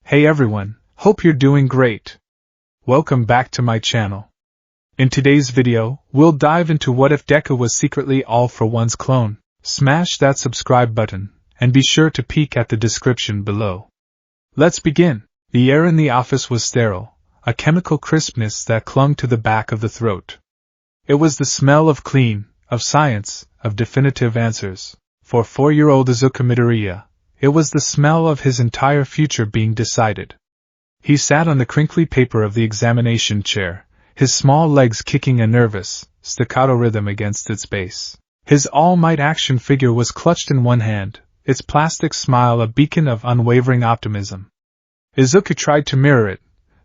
Hey everyone, hope you're doing great. Welcome back to my channel. In today's video, we'll dive into what if Deku was secretly all for one's clone. Smash that subscribe button, and be sure to peek at the description below. Let's begin. The air in the office was sterile, a chemical crispness that clung to the back of the throat. It was the smell of clean, of science, of definitive answers. For 4-year-old Izuku Midoriya, it was the smell of his entire future being decided. He sat on the crinkly paper of the examination chair, his small legs kicking a nervous, staccato rhythm against its base. His all-might action figure was clutched in one hand, its plastic smile a beacon of unwavering optimism. Izuku tried to mirror it,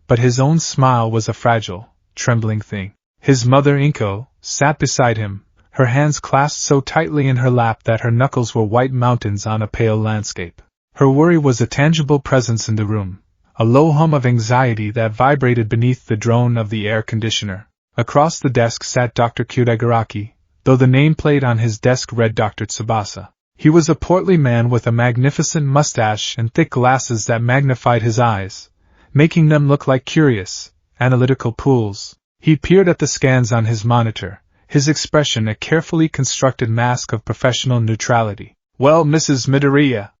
but his own smile was a fragile, trembling thing. His mother Inko sat beside him, her hands clasped so tightly in her lap that her knuckles were white mountains on a pale landscape. Her worry was a tangible presence in the room, a low hum of anxiety that vibrated beneath the drone of the air conditioner. Across the desk sat Dr. Kyudagaraki, though the nameplate on his desk read Dr. Tsubasa. He was a portly man with a magnificent mustache and thick glasses that magnified his eyes, making them look like curious, analytical pools. He peered at the scans on his monitor, his expression a carefully constructed mask of professional neutrality. "Well, Mrs. Midoriya,"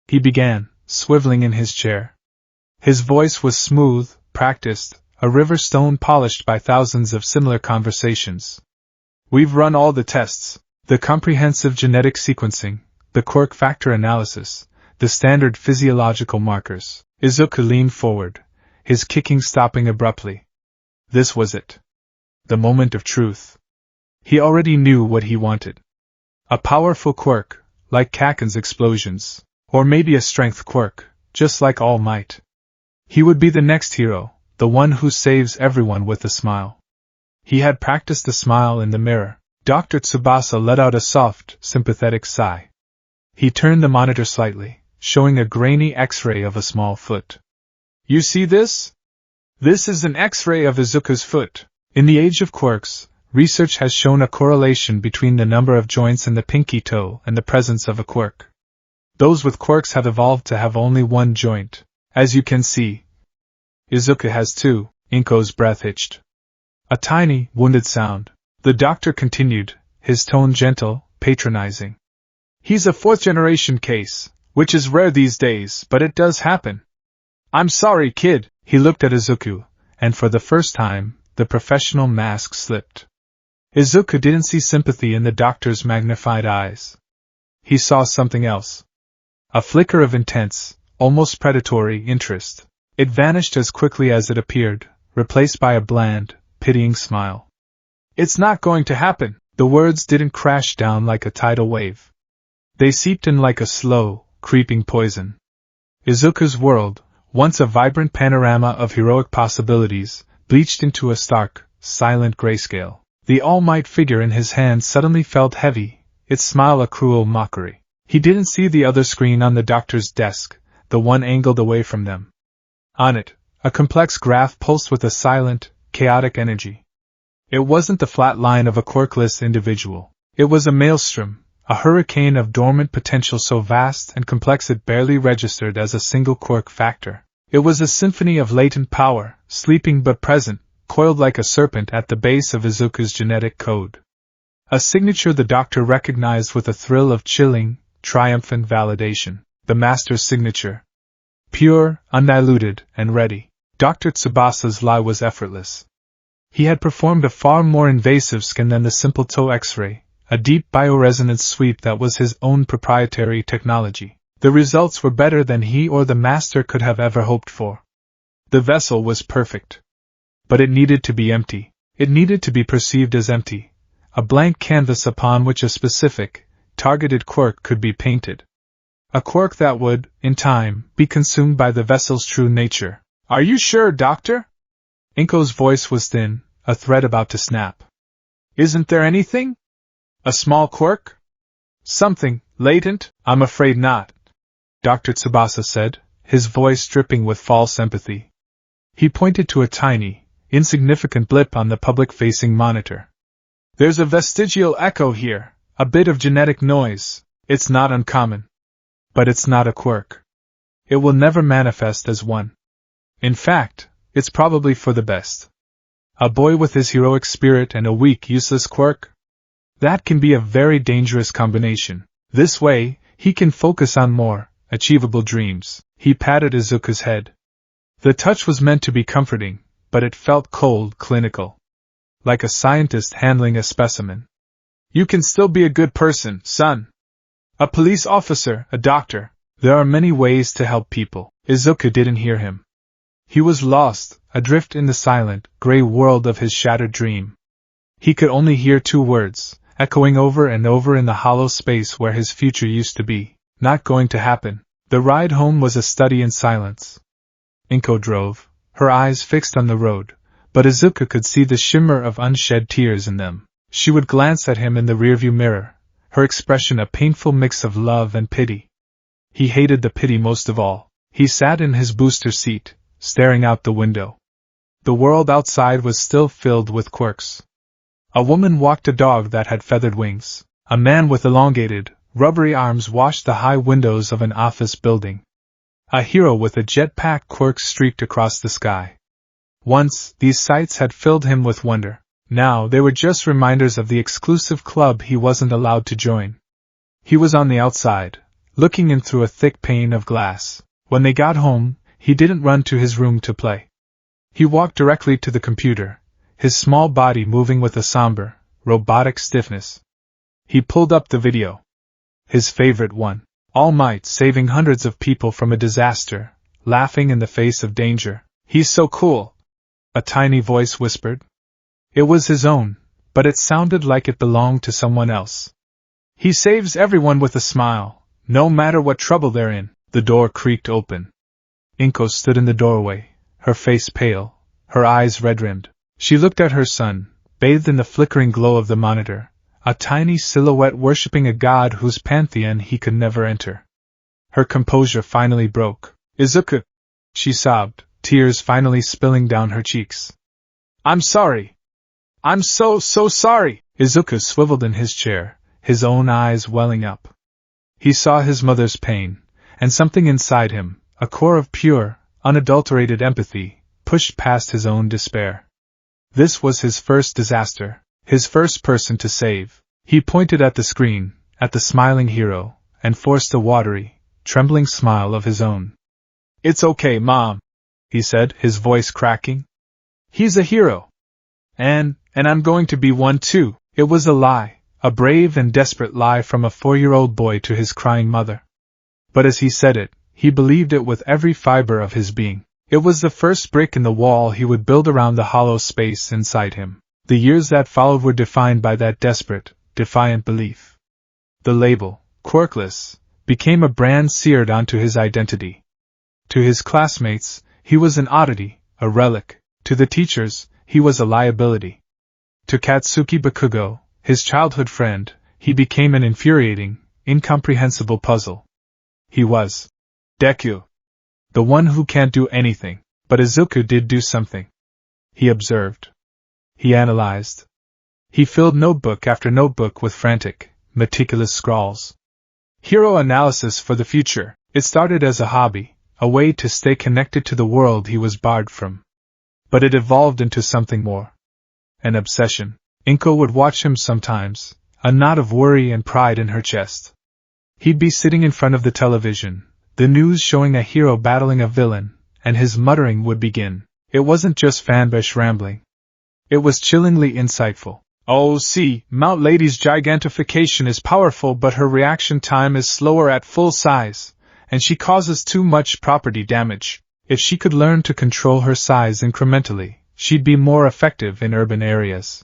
he began, swiveling in his chair. His voice was smooth, practiced, a river stone polished by thousands of similar conversations. "We've run all the tests, the comprehensive genetic sequencing, the quirk factor analysis, the standard physiological markers." Izuku leaned forward, his kicking stopping abruptly. This was it. The moment of truth. He already knew what he wanted. A powerful quirk, like Kaken's explosions, or maybe a strength quirk, just like All Might. He would be the next hero, the one who saves everyone with a smile. He had practiced the smile in the mirror. Dr. Tsubasa let out a soft, sympathetic sigh. He turned the monitor slightly, showing a grainy X-ray of a small foot. "You see this? This is an X-ray of Izuku's foot." In the age of quirks, research has shown a correlation between the number of joints in the pinky toe and the presence of a quirk. Those with quirks have evolved to have only one joint. As you can see, Izuku has two. Inko's breath hitched. A tiny, wounded sound. The doctor continued, his tone gentle, patronizing. "He's a fourth-generation case, which is rare these days, but it does happen. I'm sorry, kid." He looked at Izuku, and for the first time, the professional mask slipped. Izuku didn't see sympathy in the doctor's magnified eyes. He saw something else. A flicker of intense, almost predatory interest. It vanished as quickly as it appeared, replaced by a bland, pitying smile. "It's not going to happen." The words didn't crash down like a tidal wave. They seeped in like a slow, creeping poison. Izuku's world, once a vibrant panorama of heroic possibilities, bleached into a stark, silent grayscale. The all-might figure in his hand suddenly felt heavy, its smile a cruel mockery. He didn't see the other screen on the doctor's desk, the one angled away from them. On it, a complex graph pulsed with a silent, chaotic energy. It wasn't the flat line of a quirkless individual. It was a maelstrom, a hurricane of dormant potential so vast and complex it barely registered as a single quirk factor. It was a symphony of latent power, sleeping but present, coiled like a serpent at the base of Izuku's genetic code. A signature the doctor recognized with a thrill of chilling, triumphant validation. The master's signature. Pure, undiluted, and ready. Dr. Tsubasa's lie was effortless. He had performed a far more invasive scan than the simple toe X-ray, a deep bioresonance sweep that was his own proprietary technology. The results were better than he or the master could have ever hoped for. The vessel was perfect. But it needed to be empty. It needed to be perceived as empty, a blank canvas upon which a specific, targeted quirk could be painted. A quirk that would, in time, be consumed by the vessel's true nature. "Are you sure, Doctor?" Inko's voice was thin, a thread about to snap. "Isn't there anything? A small quirk? Something latent?" "I'm afraid not," Dr. Tsubasa said, his voice dripping with false empathy. He pointed to a tiny, insignificant blip on the public-facing monitor. "There's a vestigial echo here, a bit of genetic noise. It's not uncommon. But it's not a quirk." it will never manifest as one. In fact, it's probably for the best. A boy with his heroic spirit and a weak, useless quirk? That can be a very dangerous combination. This way, he can focus on more achievable dreams. He patted Izuku's head. The touch was meant to be comforting, but it felt cold, clinical. Like a scientist handling a specimen. You can still be a good person, son. A police officer, a doctor. There are many ways to help people. Izuku didn't hear him. He was lost, adrift in the silent, gray world of his shattered dream. He could only hear two words, echoing over and over in the hollow space where his future used to be. Not going to happen. The ride home was a study in silence. Inko drove, her eyes fixed on the road, but Izuku could see the shimmer of unshed tears in them. She would glance at him in the rearview mirror, her expression a painful mix of love and pity. He hated the pity most of all. He sat in his booster seat, staring out the window. The world outside was still filled with quirks. A woman walked a dog that had feathered wings. A man with elongated, rubbery arms washed the high windows of an office building. A hero with a jetpack quirk streaked across the sky. Once, these sights had filled him with wonder. Now they were just reminders of the exclusive club he wasn't allowed to join. He was on the outside, looking in through a thick pane of glass. When they got home, he didn't run to his room to play. He walked directly to the computer, his small body moving with a somber, robotic stiffness. He pulled up the video. His favorite one. All Might saving hundreds of people from a disaster, laughing in the face of danger. He's so cool, a tiny voice whispered. It was his own, but it sounded like it belonged to someone else. He saves everyone with a smile, no matter what trouble they're in. The door creaked open. Inko stood in the doorway, her face pale, her eyes red-rimmed. She looked at her son, bathed in the flickering glow of the monitor, a tiny silhouette worshipping a god whose pantheon he could never enter. Her composure finally broke. Izuku! She sobbed, tears finally spilling down her cheeks. I'm sorry. I'm so sorry! Izuku swiveled in his chair, his own eyes welling up. He saw his mother's pain, and something inside him, a core of pure, unadulterated empathy, pushed past his own despair. This was his first disaster, his first person to save. He pointed at the screen, at the smiling hero, and forced a watery, trembling smile of his own. It's okay, Mom, he said, his voice cracking. He's a hero. And I'm going to be one too. It was a lie, a brave and desperate lie from a 4-year-old boy to his crying mother. But as he said it, he believed it with every fiber of his being. It was the first brick in the wall he would build around the hollow space inside him. The years that followed were defined by that desperate, defiant belief. The label, quirkless, became a brand seared onto his identity. To his classmates, he was an oddity, a relic. To the teachers, he was a liability. To Katsuki Bakugo, his childhood friend, he became an infuriating, incomprehensible puzzle. He was Deku. The one who can't do anything, but Izuku did do something. He observed. He analyzed. He filled notebook after notebook with frantic, meticulous scrawls. Hero analysis for the future. It started as a hobby, a way to stay connected to the world he was barred from. But it evolved into something more. An obsession. Inko would watch him sometimes, a knot of worry and pride in her chest. He'd be sitting in front of the television, the news showing a hero battling a villain, and his muttering would begin. It wasn't just fanboyish rambling. It was chillingly insightful. Oh, see, Mount Lady's gigantification is powerful, but her reaction time is slower at full size, and she causes too much property damage. If she could learn to control her size incrementally, she'd be more effective in urban areas.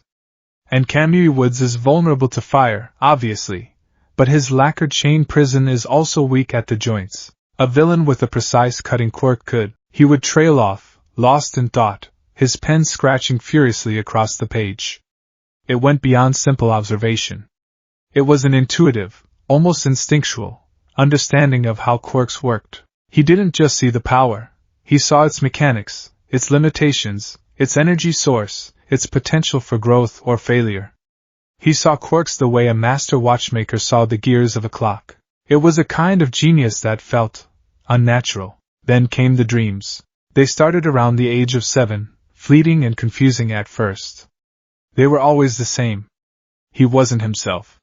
And Kamui Woods is vulnerable to fire, obviously, but his lacquered chain prison is also weak at the joints. A villain with a precise cutting quirk could. He would trail off, lost in thought, his pen scratching furiously across the page. It went beyond simple observation. It was an intuitive, almost instinctual, understanding of how quirks worked. He didn't just see the power. He saw its mechanics, its limitations, its energy source, its potential for growth or failure. He saw quirks the way a master watchmaker saw the gears of a clock. It was a kind of genius that felt unnatural. Then came the dreams. They started around the age of 7, fleeting and confusing at first. They were always the same. He wasn't himself.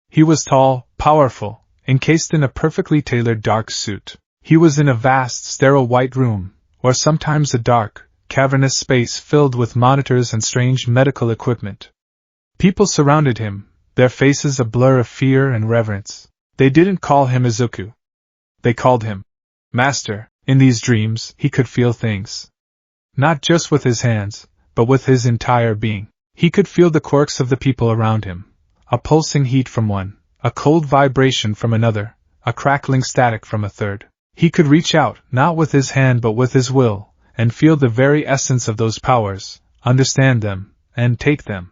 He was tall, powerful, encased in a perfectly tailored dark suit. He was in a vast, sterile white room, or sometimes a dark, cavernous space filled with monitors and strange medical equipment. People surrounded him, their faces a blur of fear and reverence. They didn't call him Izuku. They called him Master. In these dreams, he could feel things. Not just with his hands, but with his entire being. He could feel the quirks of the people around him, a pulsing heat from one, a cold vibration from another, a crackling static from a third. He could reach out, not with his hand but with his will, and feel the very essence of those powers, understand them, and take them.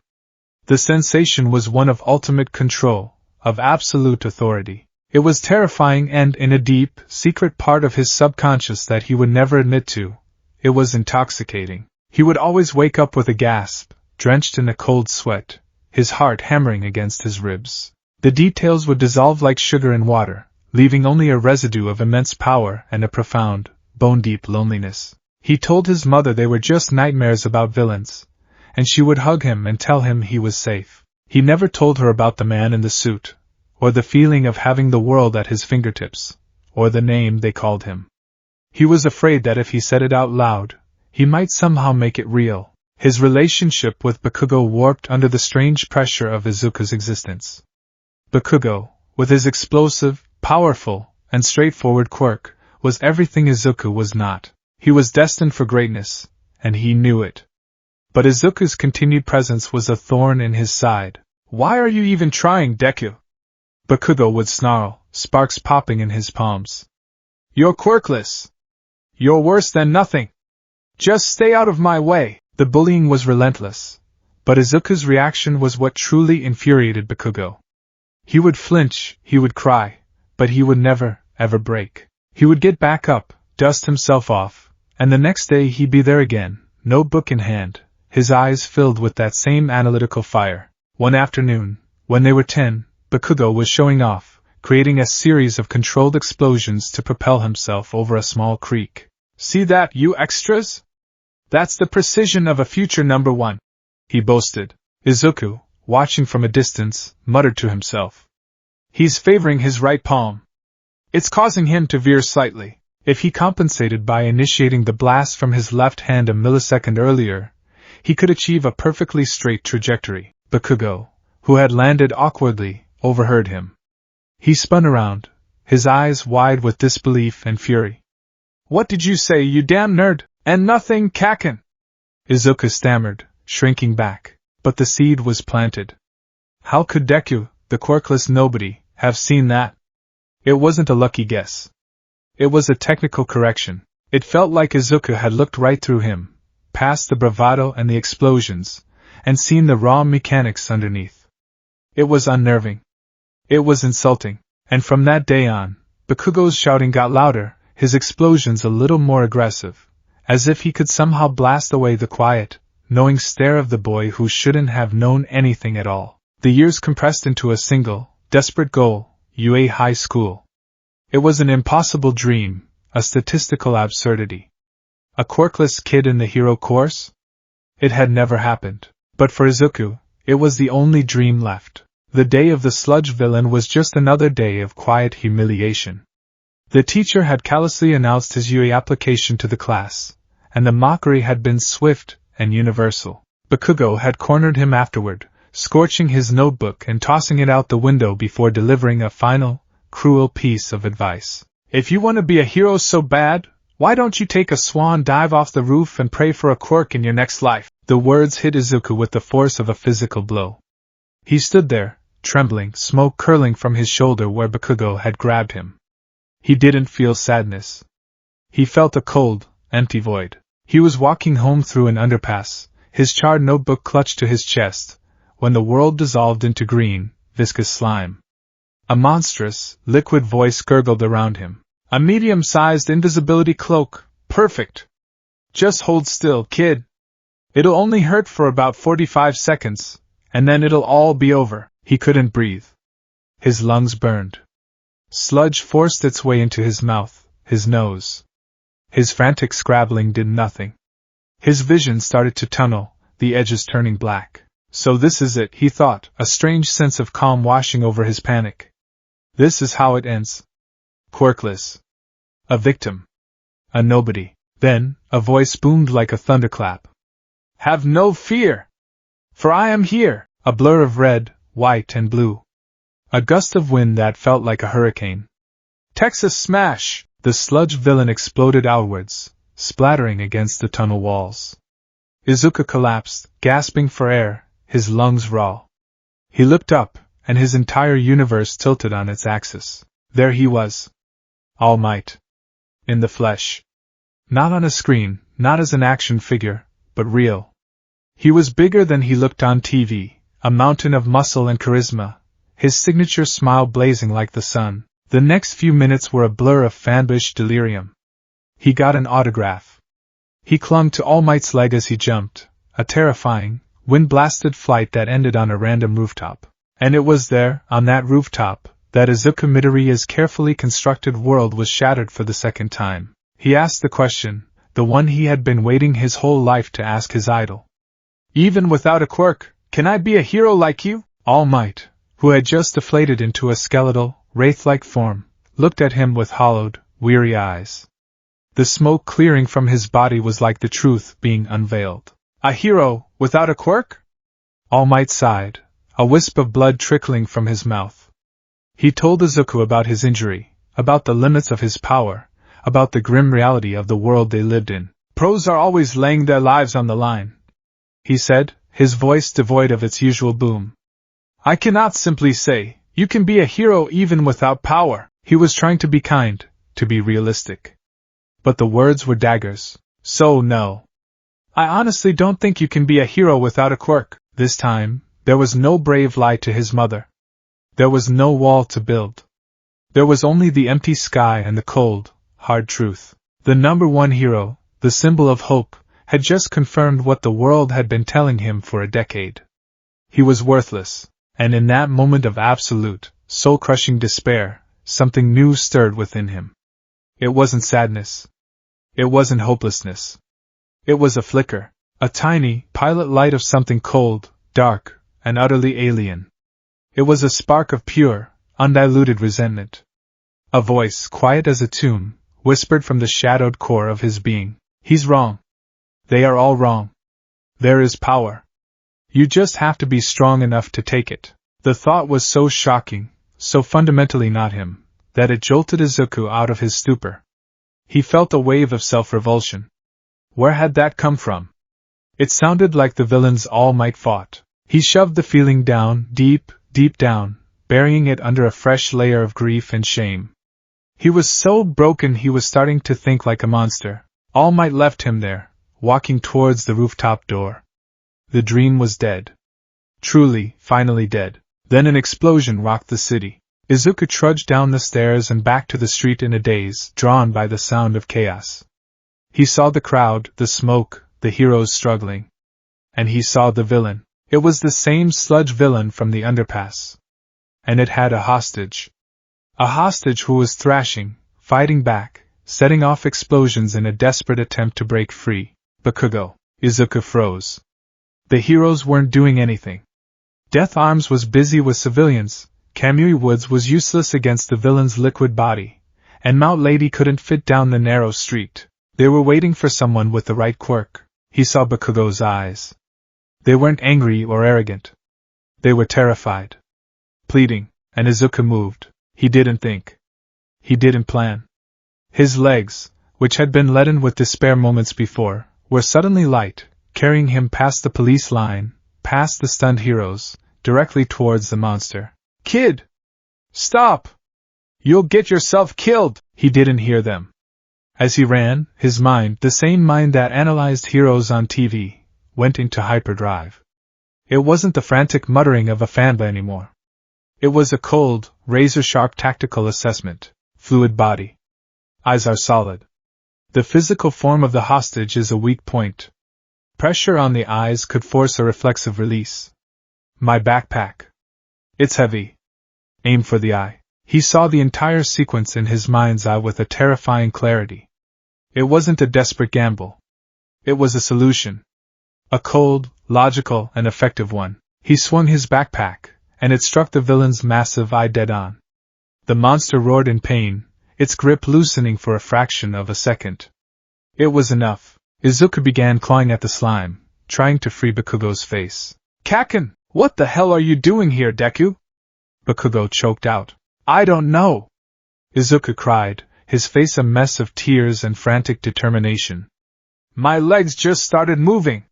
The sensation was one of ultimate control, of absolute authority. It was terrifying and, in a deep, secret part of his subconscious that he would never admit to, it was intoxicating. He would always wake up with a gasp, drenched in a cold sweat, his heart hammering against his ribs. The details would dissolve like sugar in water, leaving only a residue of immense power and a profound, bone-deep loneliness. He told his mother they were just nightmares about villains, and she would hug him and tell him he was safe. He never told her about the man in the suit, or the feeling of having the world at his fingertips, or the name they called him. He was afraid that if he said it out loud, he might somehow make it real. His relationship with Bakugo warped under the strange pressure of Izuku's existence. Bakugo, with his explosive, powerful, and straightforward quirk, was everything Izuku was not. He was destined for greatness, and he knew it. But Izuku's continued presence was a thorn in his side. "Why are you even trying, Deku?" Bakugo would snarl, sparks popping in his palms. "You're quirkless. You're worse than nothing. Just stay out of my way." The bullying was relentless, but Izuku's reaction was what truly infuriated Bakugo. He would flinch, he would cry, but he would never, ever break. He would get back up, dust himself off, and the next day he'd be there again, notebook in hand, his eyes filled with that same analytical fire. One afternoon, when they were 10, Bakugo was showing off, creating a series of controlled explosions to propel himself over a small creek. "See that, you extras? That's the precision of a future number 1, he boasted. Izuku, watching from a distance, muttered to himself. "He's favoring his right palm. It's causing him to veer slightly." If he compensated by initiating the blast from his left hand a millisecond earlier, he could achieve a perfectly straight trajectory. Bakugo, who had landed awkwardly, overheard him. He spun around, his eyes wide with disbelief and fury. "What did you say, you damn nerd? And nothing, Kaken?" Izuku stammered, shrinking back. But the seed was planted. How could Deku, the quirkless nobody, have seen that? It wasn't a lucky guess. It was a technical correction. It felt like Izuku had looked right through him, past the bravado and the explosions, and seen the raw mechanics underneath. It was unnerving. It was insulting. And from that day on, Bakugo's shouting got louder, his explosions a little more aggressive, as if he could somehow blast away the quiet, knowing stare of the boy who shouldn't have known anything at all. The years compressed into a single, desperate goal, UA High School. It was an impossible dream, a statistical absurdity. A quirkless kid in the hero course? It had never happened. But for Izuku, it was the only dream left. The day of the sludge villain was just another day of quiet humiliation. The teacher had callously announced his UA application to the class, and the mockery had been swift and universal. Bakugo had cornered him afterward, scorching his notebook and tossing it out the window before delivering a final, cruel piece of advice. "If you want to be a hero so bad, why don't you take a swan dive off the roof and pray for a quirk in your next life?" The words hit Izuku with the force of a physical blow. He stood there, trembling, smoke curling from his shoulder where Bakugo had grabbed him. He didn't feel sadness. He felt a cold, empty void. He was walking home through an underpass, his charred notebook clutched to his chest, when the world dissolved into green, viscous slime. A monstrous, liquid voice gurgled around him. "A medium-sized invisibility cloak, perfect. Just hold still, kid. It'll only hurt for about 45 seconds, and then it'll all be over." He couldn't breathe. His lungs burned. Sludge forced its way into his mouth, his nose. His frantic scrabbling did nothing. His vision started to tunnel, the edges turning black. So this is it, he thought, a strange sense of calm washing over his panic. This is how it ends. Quirkless. A victim. A nobody. Then, a voice boomed like a thunderclap. Have no fear! For I am here! A blur of red, white, and blue. A gust of wind that felt like a hurricane. Texas smash! The sludge villain exploded outwards, splattering against the tunnel walls. Izuku collapsed, gasping for air, his lungs raw. He looked up, and his entire universe tilted on its axis. There he was. All Might. In the flesh. Not on a screen, not as an action figure, but real. He was bigger than he looked on TV, a mountain of muscle and charisma, his signature smile blazing like the sun. The next few minutes were a blur of fanboyish delirium. He got an autograph. He clung to All Might's leg as he jumped, a terrifying, wind-blasted flight that ended on a random rooftop. And it was there, on that rooftop, that Izuku Midoriya's carefully constructed world was shattered for the second time. He asked the question, the one he had been waiting his whole life to ask his idol. Even without a quirk, can I be a hero like you? All Might, who had just deflated into a skeletal, wraith-like form, looked at him with hollowed, weary eyes. The smoke clearing from his body was like the truth being unveiled. A hero, without a quirk? All Might sighed, a wisp of blood trickling from his mouth. He told Izuku about his injury, about the limits of his power, about the grim reality of the world they lived in. Pros are always laying their lives on the line, he said, his voice devoid of its usual boom. I cannot simply say, you can be a hero even without power. He was trying to be kind, to be realistic. But the words were daggers. So no. I honestly don't think you can be a hero without a quirk. This time, there was no brave lie to his mother. There was no wall to build. There was only the empty sky and the cold, hard truth. The number one hero, the symbol of hope, had just confirmed what the world had been telling him for a decade. He was worthless. And in that moment of absolute, soul-crushing despair, something new stirred within him. It wasn't sadness. It wasn't hopelessness. It was a flicker, a tiny, pilot light of something cold, dark, and utterly alien. It was a spark of pure, undiluted resentment. A voice, quiet as a tomb, whispered from the shadowed core of his being. He's wrong. They are all wrong. There is power. You just have to be strong enough to take it. The thought was so shocking, so fundamentally not him, that it jolted Izuku out of his stupor. He felt a wave of self-revulsion. Where had that come from? It sounded like the villains All Might fought. He shoved the feeling down, deep, deep down, burying it under a fresh layer of grief and shame. He was so broken he was starting to think like a monster. All Might left him there, walking towards the rooftop door. The dream was dead. Truly, finally dead. Then an explosion rocked the city. Izuku trudged down the stairs and back to the street in a daze, drawn by the sound of chaos. He saw the crowd, the smoke, the heroes struggling. And he saw the villain. It was the same sludge villain from the underpass. And it had a hostage. A hostage who was thrashing, fighting back, setting off explosions in a desperate attempt to break free. Bakugo. Izuku froze. The heroes weren't doing anything. Death Arms was busy with civilians, Kamui Woods was useless against the villain's liquid body, and Mount Lady couldn't fit down the narrow street. They were waiting for someone with the right quirk. He saw Bakugo's eyes. They weren't angry or arrogant. They were terrified. Pleading, and Izuku moved. He didn't think. He didn't plan. His legs, which had been leaden with despair moments before, were suddenly light, carrying him past the police line, past the stunned heroes, directly towards the monster. Kid! Stop! You'll get yourself killed! He didn't hear them. As he ran, his mind, the same mind that analyzed heroes on TV, went into hyperdrive. It wasn't the frantic muttering of a fanboy anymore. It was a cold, razor-sharp tactical assessment. Fluid body. Eyes are solid. The physical form of the hostage is a weak point. Pressure on the eyes could force a reflexive release. My backpack. It's heavy. Aim for the eye. He saw the entire sequence in his mind's eye with a terrifying clarity. It wasn't a desperate gamble. It was a solution. A cold, logical, and effective one. He swung his backpack, and it struck the villain's massive eye dead on. The monster roared in pain, its grip loosening for a fraction of a second. It was enough. Izuku began clawing at the slime, trying to free Bakugo's face. "Kaken, what the hell are you doing here, Deku?" Bakugo choked out. "I don't know," Izuku cried, his face a mess of tears and frantic determination. "My legs just started moving.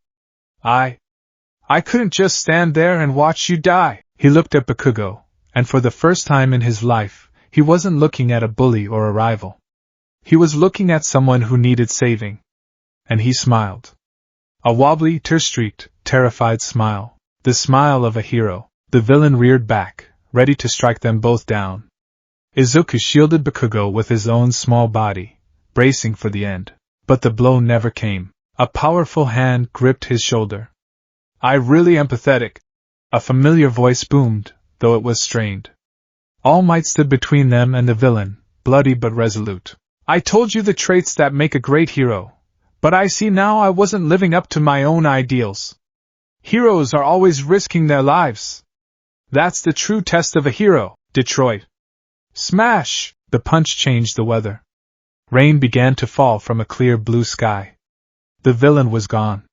I couldn't just stand there and watch you die." He looked at Bakugo, and for the first time in his life, he wasn't looking at a bully or a rival. He was looking at someone who needed saving. And he smiled. A wobbly, tear-streaked, terrified smile. The smile of a hero. The villain reared back, ready to strike them both down. Izuku shielded Bakugo with his own small body, bracing for the end. But the blow never came. A powerful hand gripped his shoulder. "I really am pathetic," a familiar voice boomed, though it was strained. All Might stood between them and the villain, bloody but resolute. "I told you the traits that make a great hero, but I see now I wasn't living up to my own ideals. Heroes are always risking their lives. That's the true test of a hero, Detroit." Smash! The punch changed the weather. Rain began to fall from a clear blue sky. The villain was gone.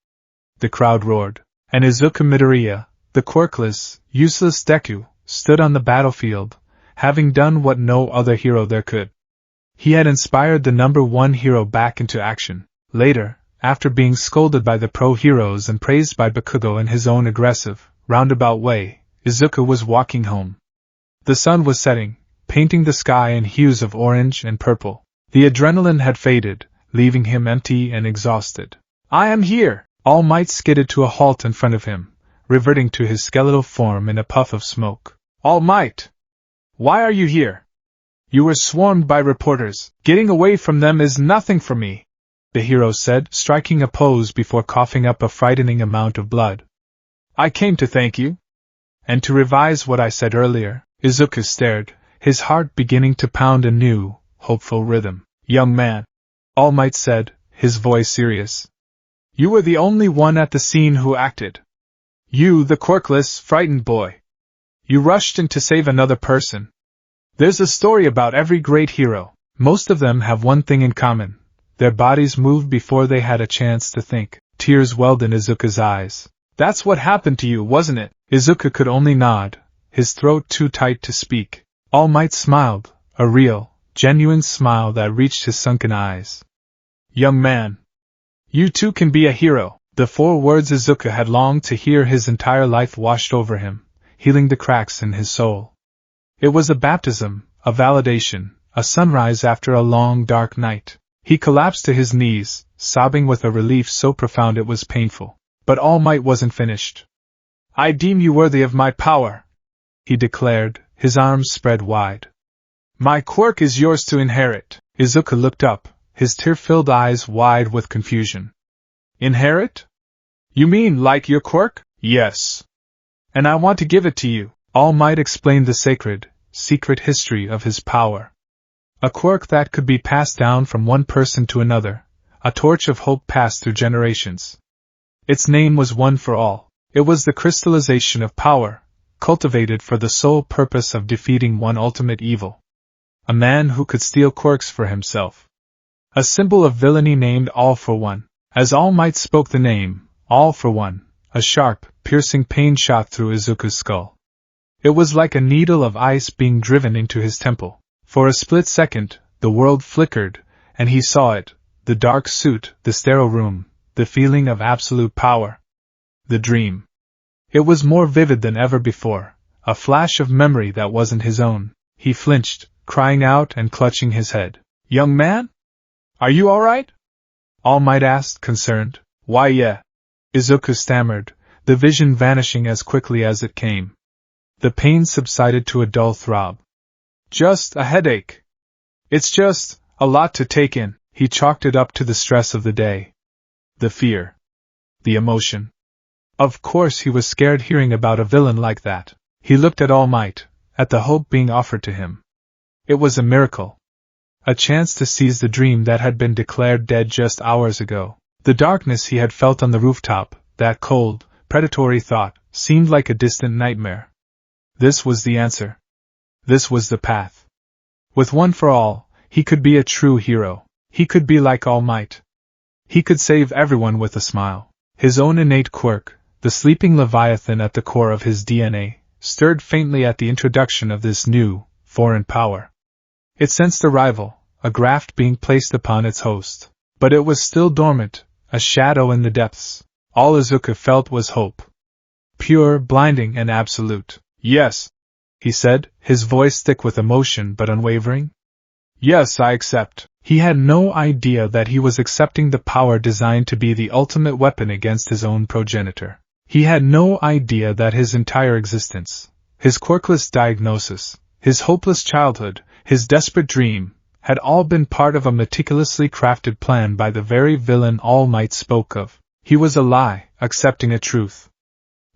The crowd roared, and Izuku Midoriya, the quirkless, useless Deku, stood on the battlefield, having done what no other hero there could. He had inspired the #1 hero back into action. Later, after being scolded by the pro-heroes and praised by Bakugo in his own aggressive, roundabout way, Izuku was walking home. The sun was setting, painting the sky in hues of orange and purple. The adrenaline had faded, leaving him empty and exhausted. "I am here!" All Might skidded to a halt in front of him, reverting to his skeletal form in a puff of smoke. "All Might! Why are you here? You were swarmed by reporters. Getting away from them is nothing for me," the hero said, striking a pose before coughing up a frightening amount of blood. "I came to thank you. And to revise what I said earlier." Izuku stared, his heart beginning to pound a new, hopeful rhythm. "Young man," All Might said, his voice serious. "You were the only one at the scene who acted. You, the quirkless, frightened boy. You rushed in to save another person. There's a story about every great hero. Most of them have one thing in common. Their bodies moved before they had a chance to think." Tears welled in Izuku's eyes. "That's what happened to you, wasn't it?" Izuku could only nod, his throat too tight to speak. All Might smiled, a real, genuine smile that reached his sunken eyes. "Young man, you too can be a hero." The 4 words Izuku had longed to hear his entire life washed over him, healing the cracks in his soul. It was a baptism, a validation, a sunrise after a long dark night. He collapsed to his knees, sobbing with a relief so profound it was painful. But All Might wasn't finished. "I deem you worthy of my power," he declared, his arms spread wide. "My quirk is yours to inherit." Izuku looked up, his tear-filled eyes wide with confusion. "Inherit? You mean like your quirk?" "Yes. And I want to give it to you." All Might explained the sacred, secret history of his power. A quirk that could be passed down from one person to another, a torch of hope passed through generations. Its name was One for All. It was the crystallization of power, cultivated for the sole purpose of defeating one ultimate evil. A man who could steal quirks for himself. A symbol of villainy named All for One. As All Might spoke the name, All for One, a sharp, piercing pain shot through Izuku's skull. It was like a needle of ice being driven into his temple. For a split second, the world flickered, and he saw it, the dark suit, the sterile room, the feeling of absolute power. The dream. It was more vivid than ever before, a flash of memory that wasn't his own. He flinched, crying out and clutching his head. "Young man? Are you all right?" All Might asked, concerned. "Why, yeah," Izuku stammered, the vision vanishing as quickly as it came. The pain subsided to a dull throb. "Just a headache. It's just a lot to take in." He chalked it up to the stress of the day. The fear. The emotion. Of course he was scared hearing about a villain like that. He looked at All Might, at the hope being offered to him. It was a miracle. A chance to seize the dream that had been declared dead just hours ago. The darkness he had felt on the rooftop, that cold, predatory thought, seemed like a distant nightmare. This was the answer. This was the path. With One for All, he could be a true hero. He could be like All Might. He could save everyone with a smile. His own innate quirk, the sleeping leviathan at the core of his DNA, stirred faintly at the introduction of this new, foreign power. It sensed a rival, a graft being placed upon its host. But it was still dormant, a shadow in the depths. All Izuku felt was hope. Pure, blinding, and absolute. Yes, he said, his voice thick with emotion but unwavering. Yes, I accept. He had no idea that he was accepting the power designed to be the ultimate weapon against his own progenitor. He had no idea that his entire existence, his quirkless diagnosis, his hopeless childhood, his desperate dream, had all been part of a meticulously crafted plan by the very villain All Might spoke of. He was a lie, accepting a truth.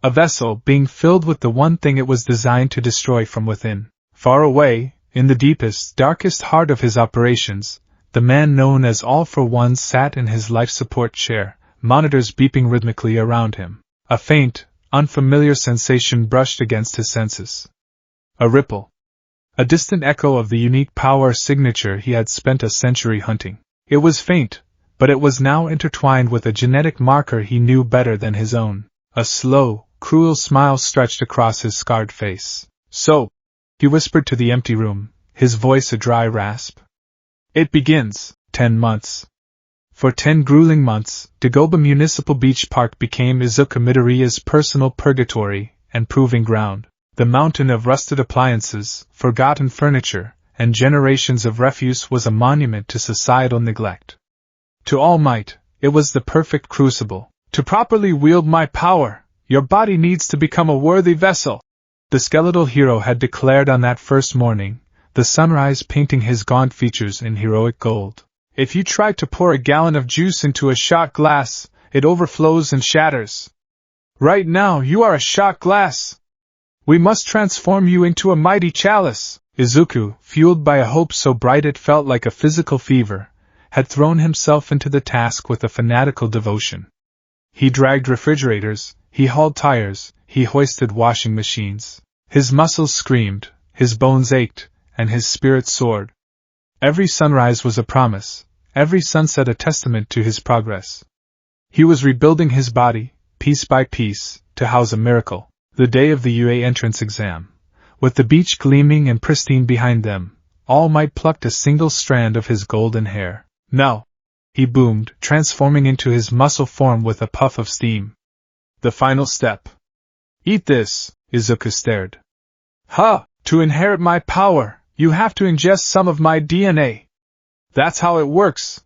A vessel being filled with the one thing it was designed to destroy from within. Far away, in the deepest, darkest heart of his operations, the man known as All for One sat in his life support chair, monitors beeping rhythmically around him. A faint, unfamiliar sensation brushed against his senses. A ripple. A distant echo of the unique power signature he had spent a century hunting. It was faint, but it was now intertwined with a genetic marker he knew better than his own. A slow, cruel smile stretched across his scarred face. So, he whispered to the empty room, his voice a dry rasp. It begins. 10 months. For 10 grueling months, Dagoba Municipal Beach Park became Izuku Midoriya's personal purgatory and proving ground. The mountain of rusted appliances, forgotten furniture, and generations of refuse was a monument to societal neglect. To All Might, it was the perfect crucible. To properly wield my power, your body needs to become a worthy vessel, the skeletal hero had declared on that first morning, the sunrise painting his gaunt features in heroic gold. If you try to pour a gallon of juice into a shot glass, it overflows and shatters. Right now you are a shot glass. We must transform you into a mighty chalice. Izuku, fueled by a hope so bright it felt like a physical fever, had thrown himself into the task with a fanatical devotion. He dragged refrigerators, he hauled tires, he hoisted washing machines. His muscles screamed, his bones ached, and his spirit soared. Every sunrise was a promise, every sunset a testament to his progress. He was rebuilding his body, piece by piece, to house a miracle. The day of the UA entrance exam, with the beach gleaming and pristine behind them, All Might plucked a single strand of his golden hair. Now, he boomed, transforming into his muscle form with a puff of steam. The final step. Eat this, Izuku stared. Ha! To inherit my power, you have to ingest some of my DNA. That's how it works.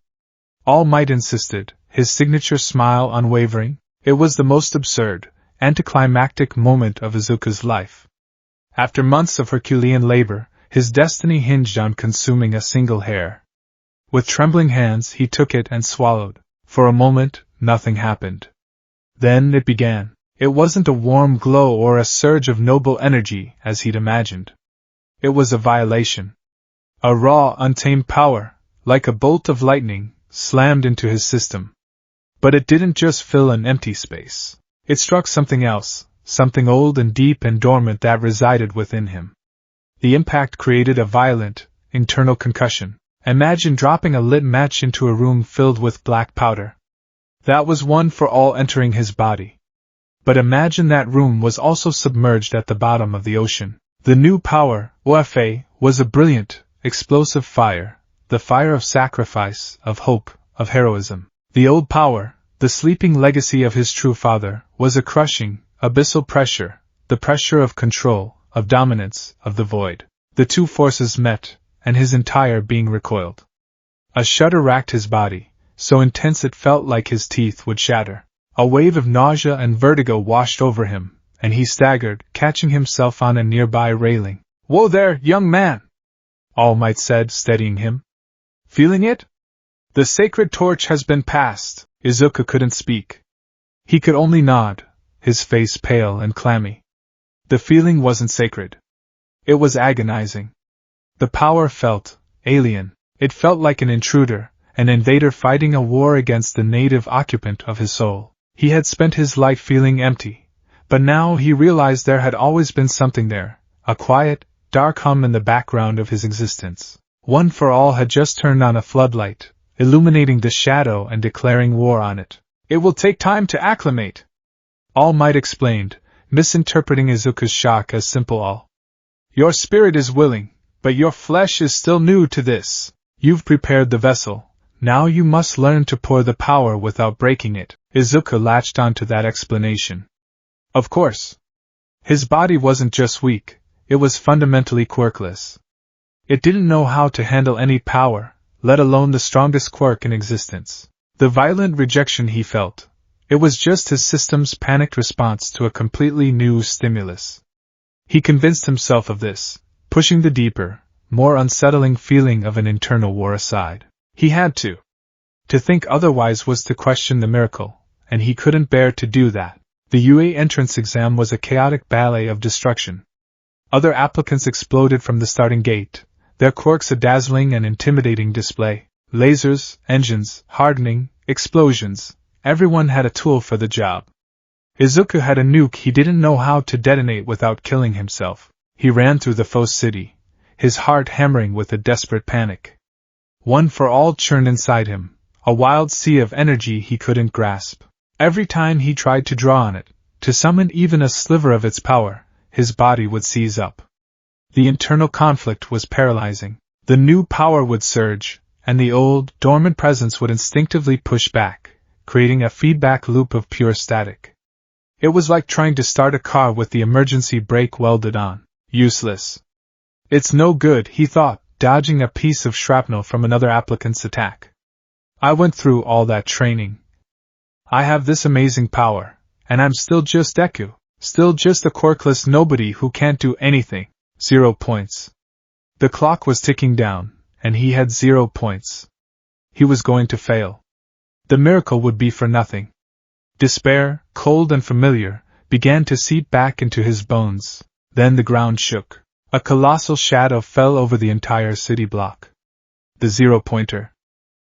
All Might insisted, his signature smile unwavering. It was the most absurd, anticlimactic moment of Izuku's life. After months of Herculean labor, his destiny hinged on consuming a single hair. With trembling hands he took it and swallowed. For a moment, nothing happened. Then it began. It wasn't a warm glow or a surge of noble energy as he'd imagined. It was a violation. A raw, untamed power, like a bolt of lightning, slammed into his system. But it didn't just fill an empty space. It struck something else, something old and deep and dormant that resided within him. The impact created a violent, internal concussion. Imagine dropping a lit match into a room filled with black powder. That was One for All entering his body. But imagine that room was also submerged at the bottom of the ocean. The new power, OFA, was a brilliant, explosive fire, the fire of sacrifice, of hope, of heroism. The old power, the sleeping legacy of his true father, was a crushing, abyssal pressure, the pressure of control, of dominance, of the void. The two forces met, and his entire being recoiled. A shudder racked his body, so intense it felt like his teeth would shatter. A wave of nausea and vertigo washed over him, and he staggered, catching himself on a nearby railing. "Whoa there, young man!" All Might said, steadying him. "Feeling it? The sacred torch has been passed." Izuku couldn't speak. He could only nod, his face pale and clammy. The feeling wasn't sacred. It was agonizing. The power felt alien. It felt like an intruder, an invader fighting a war against the native occupant of his soul. He had spent his life feeling empty, but now he realized there had always been something there, a quiet, dark hum in the background of his existence. One for All had just turned on a floodlight, illuminating the shadow and declaring war on it. It will take time to acclimate, All Might explained, misinterpreting Izuku's shock as simple All. Your spirit is willing, but your flesh is still new to this. You've prepared the vessel, now you must learn to pour the power without breaking it. Izuku latched onto that explanation. Of course. His body wasn't just weak, it was fundamentally quirkless. It didn't know how to handle any power, let alone the strongest quirk in existence. The violent rejection he felt, it was just his system's panicked response to a completely new stimulus. He convinced himself of this, pushing the deeper, more unsettling feeling of an internal war aside. He had to. To think otherwise was to question the miracle, and he couldn't bear to do that. The UA entrance exam was a chaotic ballet of destruction. Other applicants exploded from the starting gate, their quirks a dazzling and intimidating display. Lasers, engines, hardening, explosions, everyone had a tool for the job. Izuku had a nuke he didn't know how to detonate without killing himself. He ran through the faux city, his heart hammering with a desperate panic. One for All churned inside him, a wild sea of energy he couldn't grasp. Every time he tried to draw on it, to summon even a sliver of its power, his body would seize up. The internal conflict was paralyzing. The new power would surge, and the old, dormant presence would instinctively push back, creating a feedback loop of pure static. It was like trying to start a car with the emergency brake welded on. Useless. It's no good, he thought, dodging a piece of shrapnel from another applicant's attack. I went through all that training. I have this amazing power, and I'm still just Deku, still just a quirkless nobody who can't do anything. 0 points. The clock was ticking down, and he had 0 points. He was going to fail. The miracle would be for nothing. Despair, cold and familiar, began to seep back into his bones. Then the ground shook. A colossal shadow fell over the entire city block. The 0-pointer.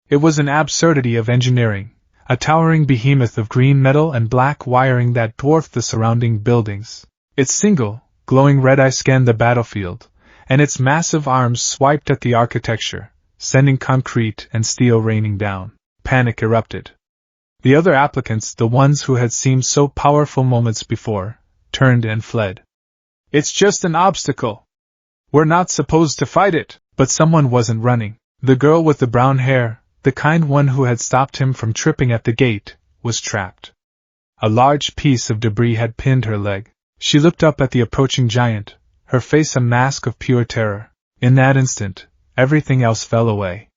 It was an absurdity of engineering, a towering behemoth of green metal and black wiring that dwarfed the surrounding buildings. Its single, glowing red eye scanned the battlefield, and its massive arms swiped at the architecture, sending concrete and steel raining down. Panic erupted. The other applicants, the ones who had seemed so powerful moments before, turned and fled. It's just an obstacle. We're not supposed to fight it. But someone wasn't running. The girl with the brown hair, the kind one who had stopped him from tripping at the gate, was trapped. A large piece of debris had pinned her leg. She looked up at the approaching giant, her face a mask of pure terror. In that instant, everything else fell away.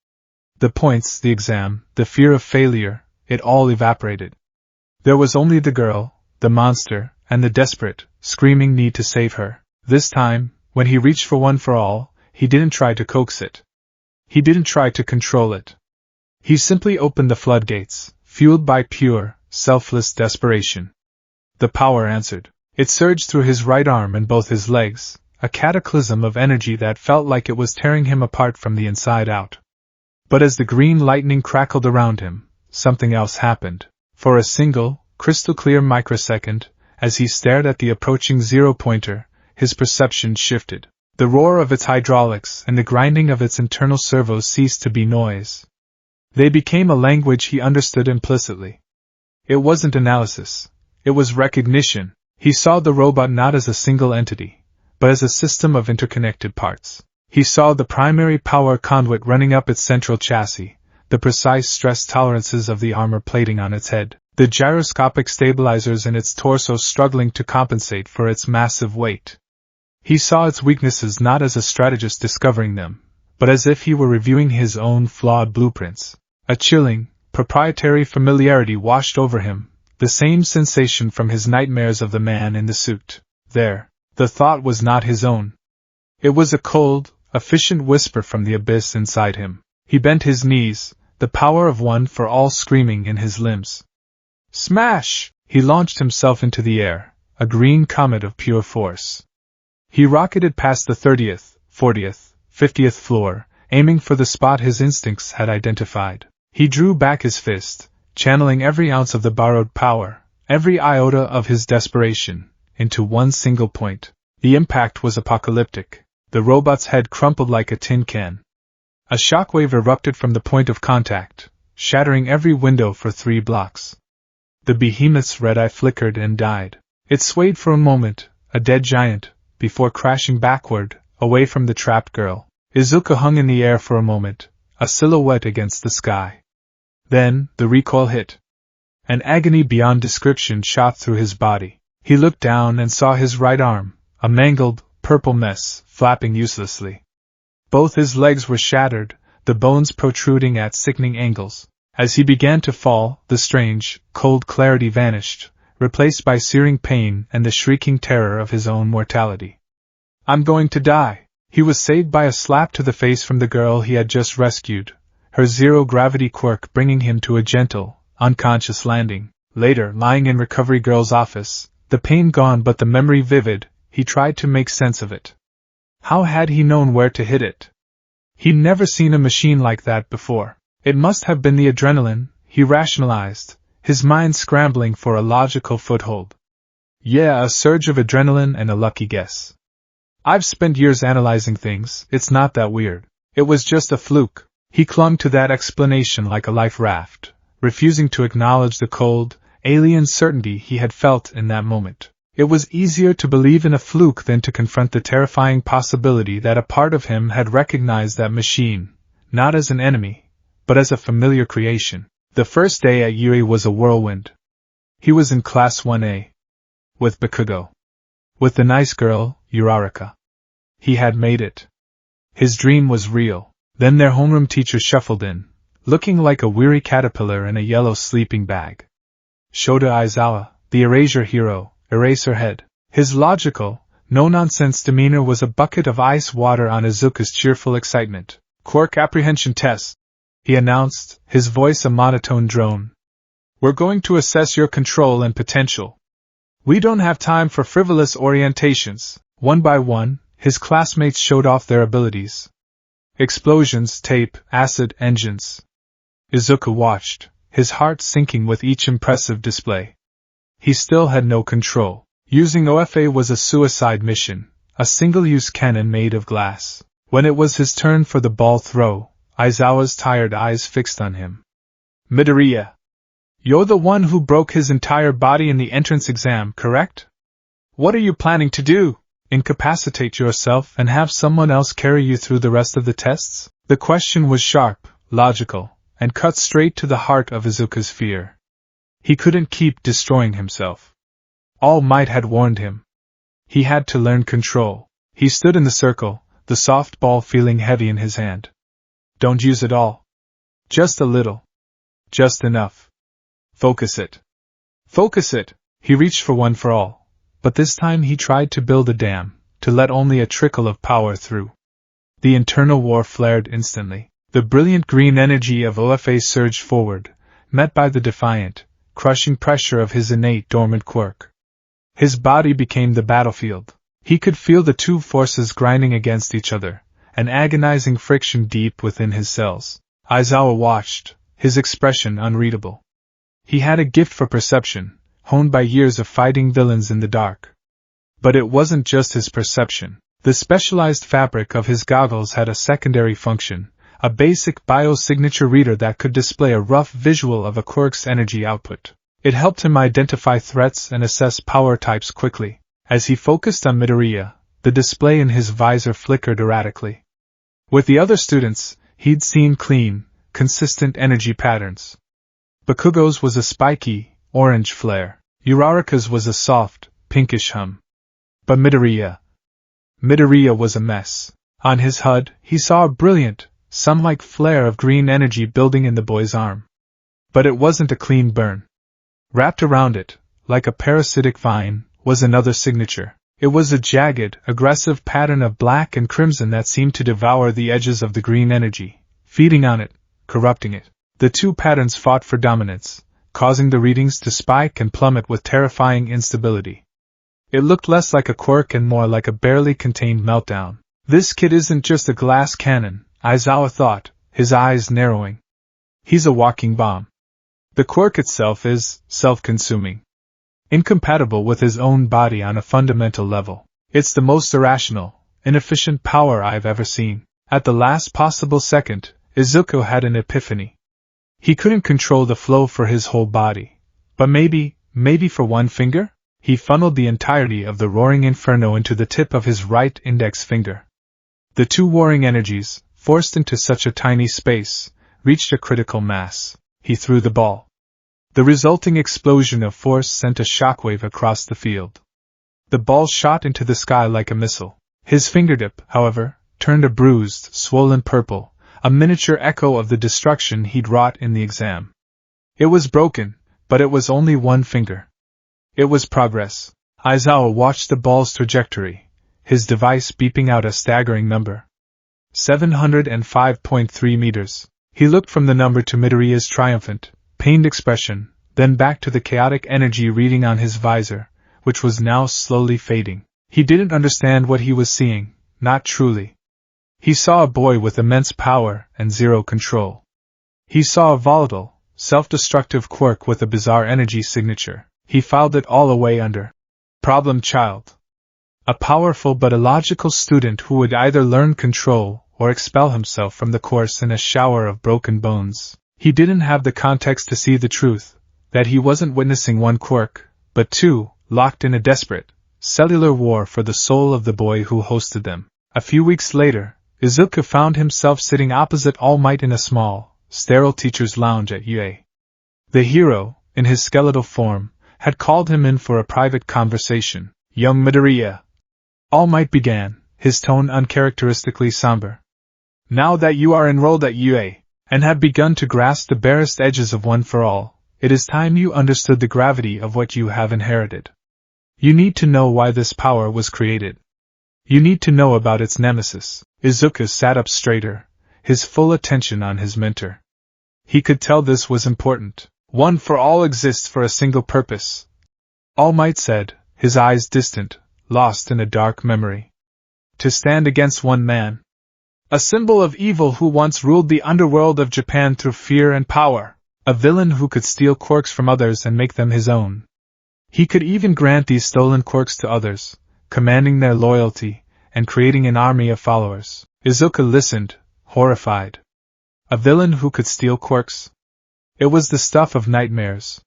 The points, the exam, the fear of failure, it all evaporated. There was only the girl, the monster, and the desperate, screaming need to save her. This time, when he reached for One for All, he didn't try to coax it. He didn't try to control it. He simply opened the floodgates, fueled by pure, selfless desperation. The power answered. It surged through his right arm and both his legs, a cataclysm of energy that felt like it was tearing him apart from the inside out. But as the green lightning crackled around him, something else happened. For a single, crystal-clear microsecond, as he stared at the approaching 0-pointer, his perception shifted. The roar of its hydraulics and the grinding of its internal servos ceased to be noise. They became a language he understood implicitly. It wasn't analysis. It was recognition. He saw the robot not as a single entity, but as a system of interconnected parts. He saw the primary power conduit running up its central chassis, the precise stress tolerances of the armor plating on its head, the gyroscopic stabilizers in its torso struggling to compensate for its massive weight. He saw its weaknesses not as a strategist discovering them, but as if he were reviewing his own flawed blueprints. A chilling, proprietary familiarity washed over him, the same sensation from his nightmares of the man in the suit. There, the thought was not his own. It was a cold, efficient whisper from the abyss inside him. He bent his knees, the power of One for All screaming in his limbs. Smash! He launched himself into the air, a green comet of pure force. He rocketed past the 30th, 40th, 50th floor, aiming for the spot his instincts had identified. He drew back his fist, channeling every ounce of the borrowed power, every iota of his desperation, into one single point. The impact was apocalyptic. The robot's head crumpled like a tin can. A shockwave erupted from the point of contact, shattering every window for 3 blocks. The behemoth's red eye flickered and died. It swayed for a moment, a dead giant, before crashing backward, away from the trapped girl. Izuku hung in the air for a moment, a silhouette against the sky. Then, the recoil hit. An agony beyond description shot through his body. He looked down and saw his right arm, a mangled, purple mess, flapping uselessly. Both his legs were shattered, the bones protruding at sickening angles. As he began to fall, the strange, cold clarity vanished, replaced by searing pain and the shrieking terror of his own mortality. "I'm going to die." He was saved by a slap to the face from the girl he had just rescued, her zero-gravity quirk bringing him to a gentle, unconscious landing. Later, lying in Recovery Girl's office, the pain gone but the memory vivid, he tried to make sense of it. How had he known where to hit it? He'd never seen a machine like that before. It must have been the adrenaline, he rationalized, his mind scrambling for a logical foothold. Yeah, a surge of adrenaline and a lucky guess. I've spent years analyzing things, it's not that weird. It was just a fluke. He clung to that explanation like a life raft, refusing to acknowledge the cold, alien certainty he had felt in that moment. It was easier to believe in a fluke than to confront the terrifying possibility that a part of him had recognized that machine, not as an enemy, but as a familiar creation. The first day at Yuri was a whirlwind. He was in Class 1A. With Bakugo. With the nice girl, Uraraka. He had made it. His dream was real. Then their homeroom teacher shuffled in, looking like a weary caterpillar in a yellow sleeping bag. Shota Aizawa, the erasure hero, Eraserhead. His logical, no-nonsense demeanor was a bucket of ice water on Izuku's cheerful excitement. "Quirk apprehension test," he announced, his voice a monotone drone. "We're going to assess your control and potential. We don't have time for frivolous orientations." One by one, his classmates showed off their abilities. Explosions, tape, acid, engines. Izuku watched, his heart sinking with each impressive display. He still had no control. Using OFA was a suicide mission, a single-use cannon made of glass. When it was his turn for the ball throw, Aizawa's tired eyes fixed on him. "Midoriya, you're the one who broke his entire body in the entrance exam, correct? What are you planning to do? Incapacitate yourself and have someone else carry you through the rest of the tests?" The question was sharp, logical, and cut straight to the heart of Izuku's fear. He couldn't keep destroying himself. All Might had warned him. He had to learn control. He stood in the circle, the soft ball feeling heavy in his hand. "Don't use it all. Just a little. Just enough. Focus it. Focus it." He reached for one for all, but this time he tried to build a dam, to let only a trickle of power through. The internal war flared instantly. The brilliant green energy of OFA surged forward, met by the defiant, crushing pressure of his innate dormant quirk. His body became the battlefield. He could feel the two forces grinding against each other, an agonizing friction deep within his cells. Aizawa watched, his expression unreadable. He had a gift for perception, honed by years of fighting villains in the dark. But it wasn't just his perception. The specialized fabric of his goggles had a secondary function, a basic biosignature reader that could display a rough visual of a quirk's energy output. It helped him identify threats and assess power types quickly. As he focused on Midoriya, the display in his visor flickered erratically. With the other students, he'd seen clean, consistent energy patterns. Bakugo's was a spiky, orange flare. Uraraka's was a soft, pinkish hum. But Midoriya was a mess. On his HUD, he saw a brilliant, sun-like flare of green energy building in the boy's arm. But it wasn't a clean burn. Wrapped around it, like a parasitic vine, was another signature. It was a jagged, aggressive pattern of black and crimson that seemed to devour the edges of the green energy, feeding on it, corrupting it. The two patterns fought for dominance, causing the readings to spike and plummet with terrifying instability. It looked less like a quirk and more like a barely contained meltdown. This kid isn't just a glass cannon, Aizawa thought, his eyes narrowing. He's a walking bomb. The quirk itself is self-consuming, incompatible with his own body on a fundamental level. It's the most irrational, inefficient power I've ever seen. At the last possible second, Izuku had an epiphany. He couldn't control the flow for his whole body, but maybe for one finger? He funneled the entirety of the roaring inferno into the tip of his right index finger. The two warring energies, forced into such a tiny space, reached a critical mass. He threw the ball. The resulting explosion of force sent a shockwave across the field. The ball shot into the sky like a missile. His fingertip, however, turned a bruised, swollen purple, a miniature echo of the destruction he'd wrought in the exam. It was broken, but it was only one finger. It was progress. Aizawa watched the ball's trajectory, his device beeping out a staggering number. 705.3 meters. He looked from the number to Midoriya's triumphant, pained expression, then back to the chaotic energy reading on his visor, which was now slowly fading. He didn't understand what he was seeing, not truly. He saw a boy with immense power and zero control. He saw a volatile, self-destructive quirk with a bizarre energy signature. He filed it all away under problem child. A powerful but illogical student who would either learn control or expel himself from the course in a shower of broken bones. He didn't have the context to see the truth, that he wasn't witnessing one quirk, but two, locked in a desperate, cellular war for the soul of the boy who hosted them. A few weeks later, Izuku found himself sitting opposite All Might in a small, sterile teacher's lounge at UA. The hero, in his skeletal form, had called him in for a private conversation. Young Midoriya, All Might began, his tone uncharacteristically somber. Now that you are enrolled at UA, and have begun to grasp the barest edges of One for All, it is time you understood the gravity of what you have inherited. You need to know why this power was created. You need to know about its nemesis. Izuku sat up straighter, his full attention on his mentor. He could tell this was important. One for All exists for a single purpose, All Might said, his eyes distant, lost in a dark memory. To stand against one man. A symbol of evil who once ruled the underworld of Japan through fear and power. A villain who could steal quirks from others and make them his own. He could even grant these stolen quirks to others, commanding their loyalty, and creating an army of followers. Izuku listened, horrified. A villain who could steal quirks? It was the stuff of nightmares.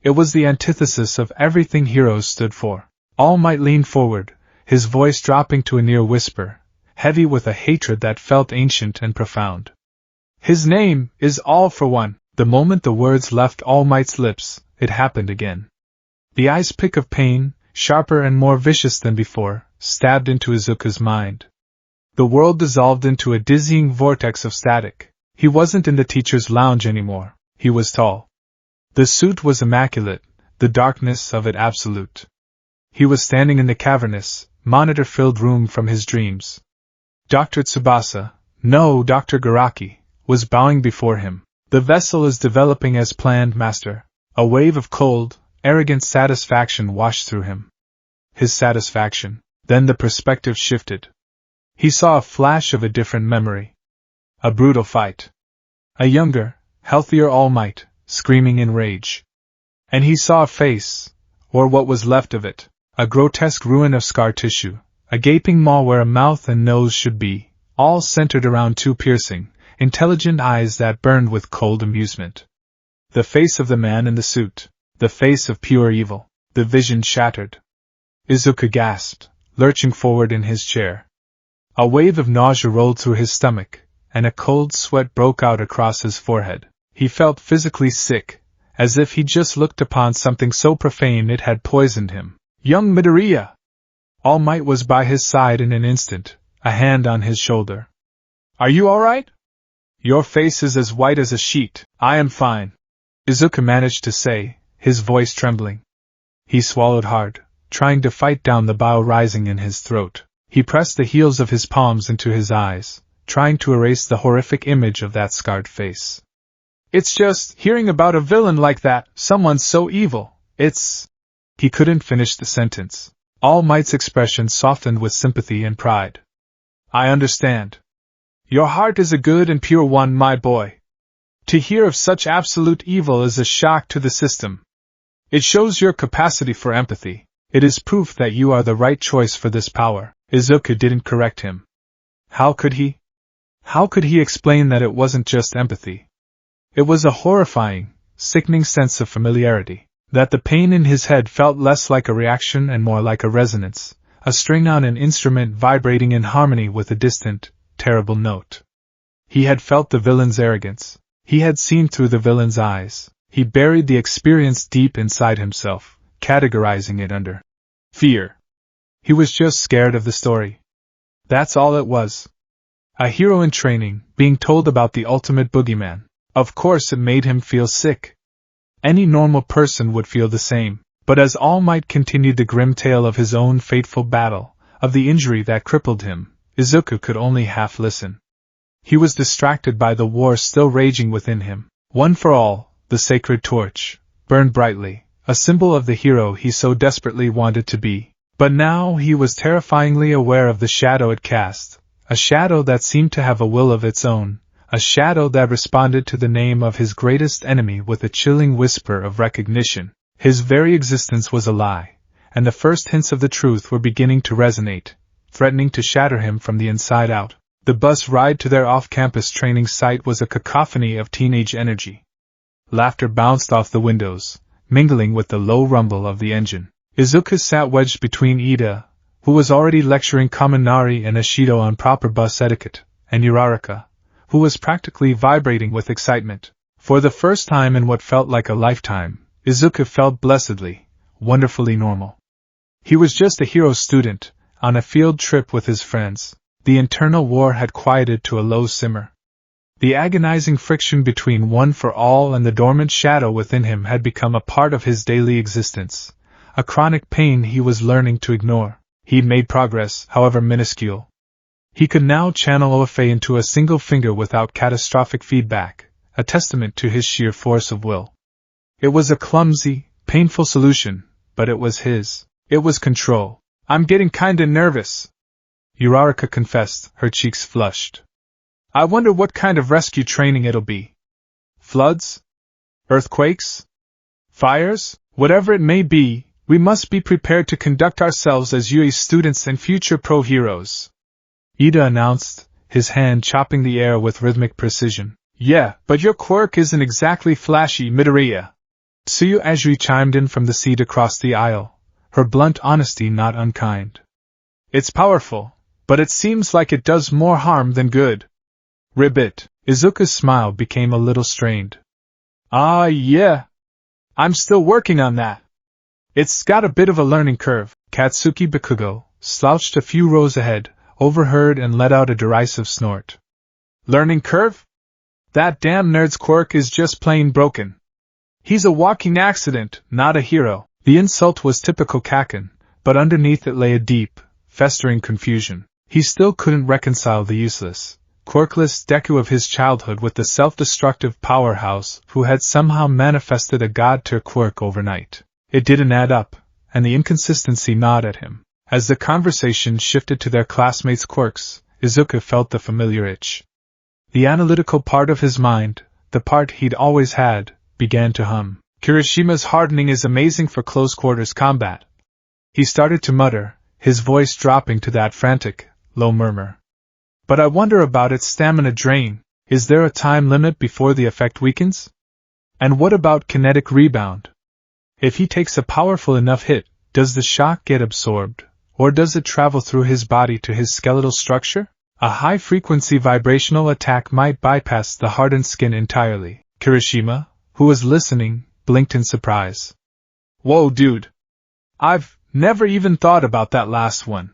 It was the antithesis of everything heroes stood for. All Might leaned forward, his voice dropping to a near whisper, heavy with a hatred that felt ancient and profound. His name is All for One. The moment the words left All Might's lips, it happened again. The ice pick of pain, sharper and more vicious than before, stabbed into Izuku's mind. The world dissolved into a dizzying vortex of static. He wasn't in the teacher's lounge anymore. He was tall. The suit was immaculate, the darkness of it absolute. He was standing in the cavernous, monitor-filled room from his dreams. Dr. Tsubasa, no, Dr. Garaki, was bowing before him. The vessel is developing as planned, Master. A wave of cold, arrogant satisfaction washed through him. His satisfaction. Then the perspective shifted. He saw a flash of a different memory. A brutal fight. A younger, healthier All Might, screaming in rage. And he saw a face, or what was left of it, a grotesque ruin of scar tissue, a gaping maw where a mouth and nose should be, all centered around two piercing, intelligent eyes that burned with cold amusement. The face of the man in the suit, the face of pure evil. The vision shattered. Izuku gasped, lurching forward in his chair. A wave of nausea rolled through his stomach, and a cold sweat broke out across his forehead. He felt physically sick, as if he'd just looked upon something so profane it had poisoned him. Young Midoriya! All Might was by his side in an instant, a hand on his shoulder. Are you all right? Your face is as white as a sheet. I am fine, Izuku managed to say, his voice trembling. He swallowed hard, trying to fight down the bile rising in his throat. He pressed the heels of his palms into his eyes, trying to erase the horrific image of that scarred face. It's just, hearing about a villain like that, someone so evil, it's... He couldn't finish the sentence. All Might's expression softened with sympathy and pride. I understand. Your heart is a good and pure one, my boy. To hear of such absolute evil is a shock to the system. It shows your capacity for empathy. It is proof that you are the right choice for this power. Izuku didn't correct him. How could he? How could he explain that it wasn't just empathy? It was a horrifying, sickening sense of familiarity, that the pain in his head felt less like a reaction and more like a resonance, a string on an instrument vibrating in harmony with a distant, terrible note. He had felt the villain's arrogance. He had seen through the villain's eyes. He buried the experience deep inside himself, categorizing it under fear. He was just scared of the story. That's all it was. A hero in training, being told about the ultimate boogeyman. Of course it made him feel sick. Any normal person would feel the same, but as All Might continued the grim tale of his own fateful battle, of the injury that crippled him, Izuku could only half listen. He was distracted by the war still raging within him. One for all, the sacred torch, burned brightly, a symbol of the hero he so desperately wanted to be. But now he was terrifyingly aware of the shadow it cast, a shadow that seemed to have a will of its own, a shadow that responded to the name of his greatest enemy with a chilling whisper of recognition. His very existence was a lie, and the first hints of the truth were beginning to resonate, threatening to shatter him from the inside out. The bus ride to their off-campus training site was a cacophony of teenage energy. Laughter bounced off the windows, mingling with the low rumble of the engine. Izuku sat wedged between Ida, who was already lecturing Kaminari and Ashido on proper bus etiquette, and Uraraka, who was practically vibrating with excitement. For the first time in what felt like a lifetime, Izuku felt blessedly, wonderfully normal. He was just a hero student, on a field trip with his friends. The internal war had quieted to a low simmer. The agonizing friction between One for All and the dormant shadow within him had become a part of his daily existence, a chronic pain he was learning to ignore. He'd made progress, however minuscule. He could now channel Ofe into a single finger without catastrophic feedback, a testament to his sheer force of will. It was a clumsy, painful solution, but it was his. It was control. I'm getting kinda nervous, Uraraka confessed, her cheeks flushed. I wonder what kind of rescue training it'll be. Floods? Earthquakes? Fires? Whatever it may be, we must be prepared to conduct ourselves as UE students and future pro-heroes, Ida announced, his hand chopping the air with rhythmic precision. Yeah, but your quirk isn't exactly flashy, Midoriya. Tsuyu Azuri chimed in from the seat across the aisle, her blunt honesty not unkind. It's powerful, but it seems like it does more harm than good. Ribbit. Izuku's smile became a little strained. Ah, yeah. I'm still working on that. It's got a bit of a learning curve. Katsuki Bakugo, slouched a few rows ahead, overheard and let out a derisive snort. Learning curve? That damn nerd's quirk is just plain broken. He's a walking accident, not a hero. The insult was typical Kaken, but underneath it lay a deep, festering confusion. He still couldn't reconcile the useless, quirkless Deku of his childhood with the self-destructive powerhouse who had somehow manifested a god-tier quirk overnight. It didn't add up, and the inconsistency gnawed at him. As the conversation shifted to their classmates' quirks, Izuku felt the familiar itch. The analytical part of his mind, the part he'd always had, began to hum. Kirishima's hardening is amazing for close-quarters combat. He started to mutter, his voice dropping to that frantic, low murmur. But I wonder about its stamina drain. Is there a time limit before the effect weakens? And what about kinetic rebound? If he takes a powerful enough hit, does the shock get absorbed, or does it travel through his body to his skeletal structure? A high-frequency vibrational attack might bypass the hardened skin entirely. Kirishima, who was listening, blinked in surprise. Whoa, dude. I've never even thought about that last one.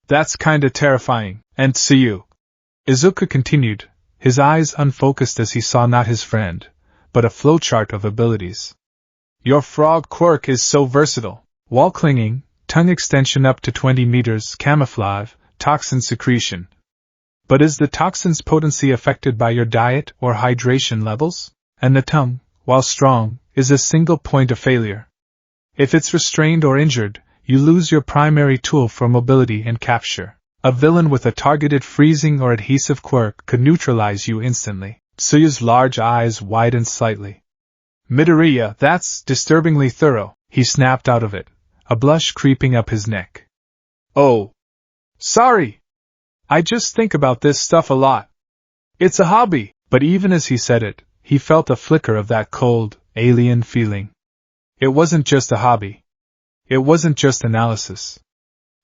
That's kinda terrifying. And Tsuyu. Izuku continued, his eyes unfocused as he saw not his friend, but a flowchart of abilities. Your frog quirk is so versatile. Wall clinging, tongue extension up to 20 meters, camouflage, toxin secretion. But is the toxin's potency affected by your diet or hydration levels? And the tongue, while strong, is a single point of failure. If it's restrained or injured, you lose your primary tool for mobility and capture. A villain with a targeted freezing or adhesive quirk could neutralize you instantly. Tsuyu's large eyes widened slightly. Midoriya, that's disturbingly thorough, he snapped out of it, a blush creeping up his neck. Oh. Sorry. I just think about this stuff a lot. It's a hobby, but even as he said it, he felt a flicker of that cold, alien feeling. It wasn't just a hobby. It wasn't just analysis.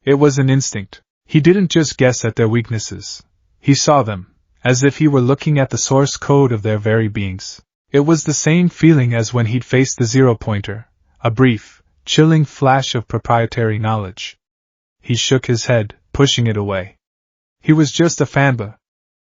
It was an instinct. He didn't just guess at their weaknesses. He saw them, as if he were looking at the source code of their very beings. It was the same feeling as when he'd faced the zero-pointer, a brief, chilling flash of proprietary knowledge. He shook his head, pushing it away. He was just a fanboy.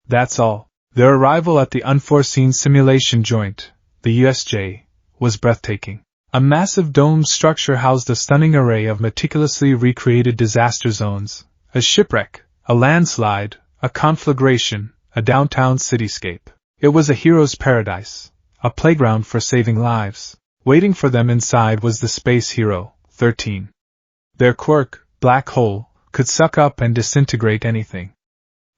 That's all. Their arrival at the unforeseen simulation joint, the USJ, was breathtaking. A massive dome structure housed a stunning array of meticulously recreated disaster zones, a shipwreck, a landslide, a conflagration, a downtown cityscape. It was a hero's paradise, a playground for saving lives. Waiting for them inside was the Space Hero, 13. Their quirk, Black Hole, could suck up and disintegrate anything.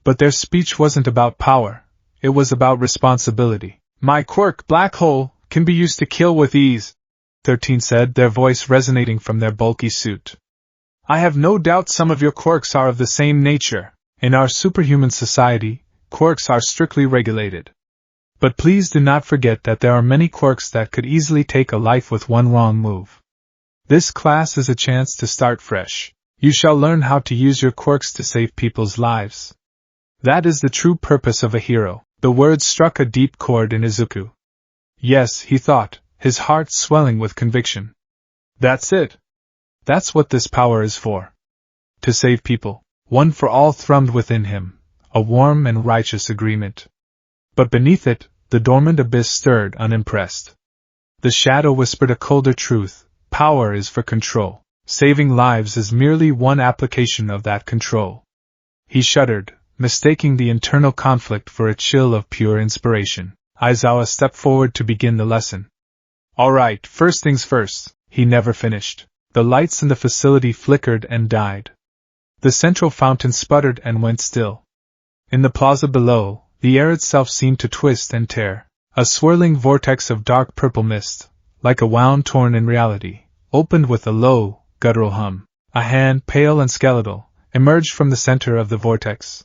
But their speech wasn't about power, it was about responsibility. My quirk, Black Hole, can be used to kill with ease, 13 said, their voice resonating from their bulky suit. I have no doubt some of your quirks are of the same nature. In our superhuman society, quirks are strictly regulated. But please do not forget that there are many quirks that could easily take a life with one wrong move. This class is a chance to start fresh. You shall learn how to use your quirks to save people's lives. That is the true purpose of a hero. The words struck a deep chord in Izuku. Yes, he thought, his heart swelling with conviction. That's it. That's what this power is for. To save people. One for all thrummed within him, a warm and righteous agreement. But beneath it, the dormant abyss stirred unimpressed. The shadow whispered a colder truth: power is for control. Saving lives is merely one application of that control. He shuddered, mistaking the internal conflict for a chill of pure inspiration. Aizawa stepped forward to begin the lesson. All right, first things first, he never finished. The lights in the facility flickered and died. The central fountain sputtered and went still. In the plaza below, the air itself seemed to twist and tear. A swirling vortex of dark purple mist, like a wound torn in reality, opened with a low, guttural hum. A hand, pale and skeletal, emerged from the center of the vortex.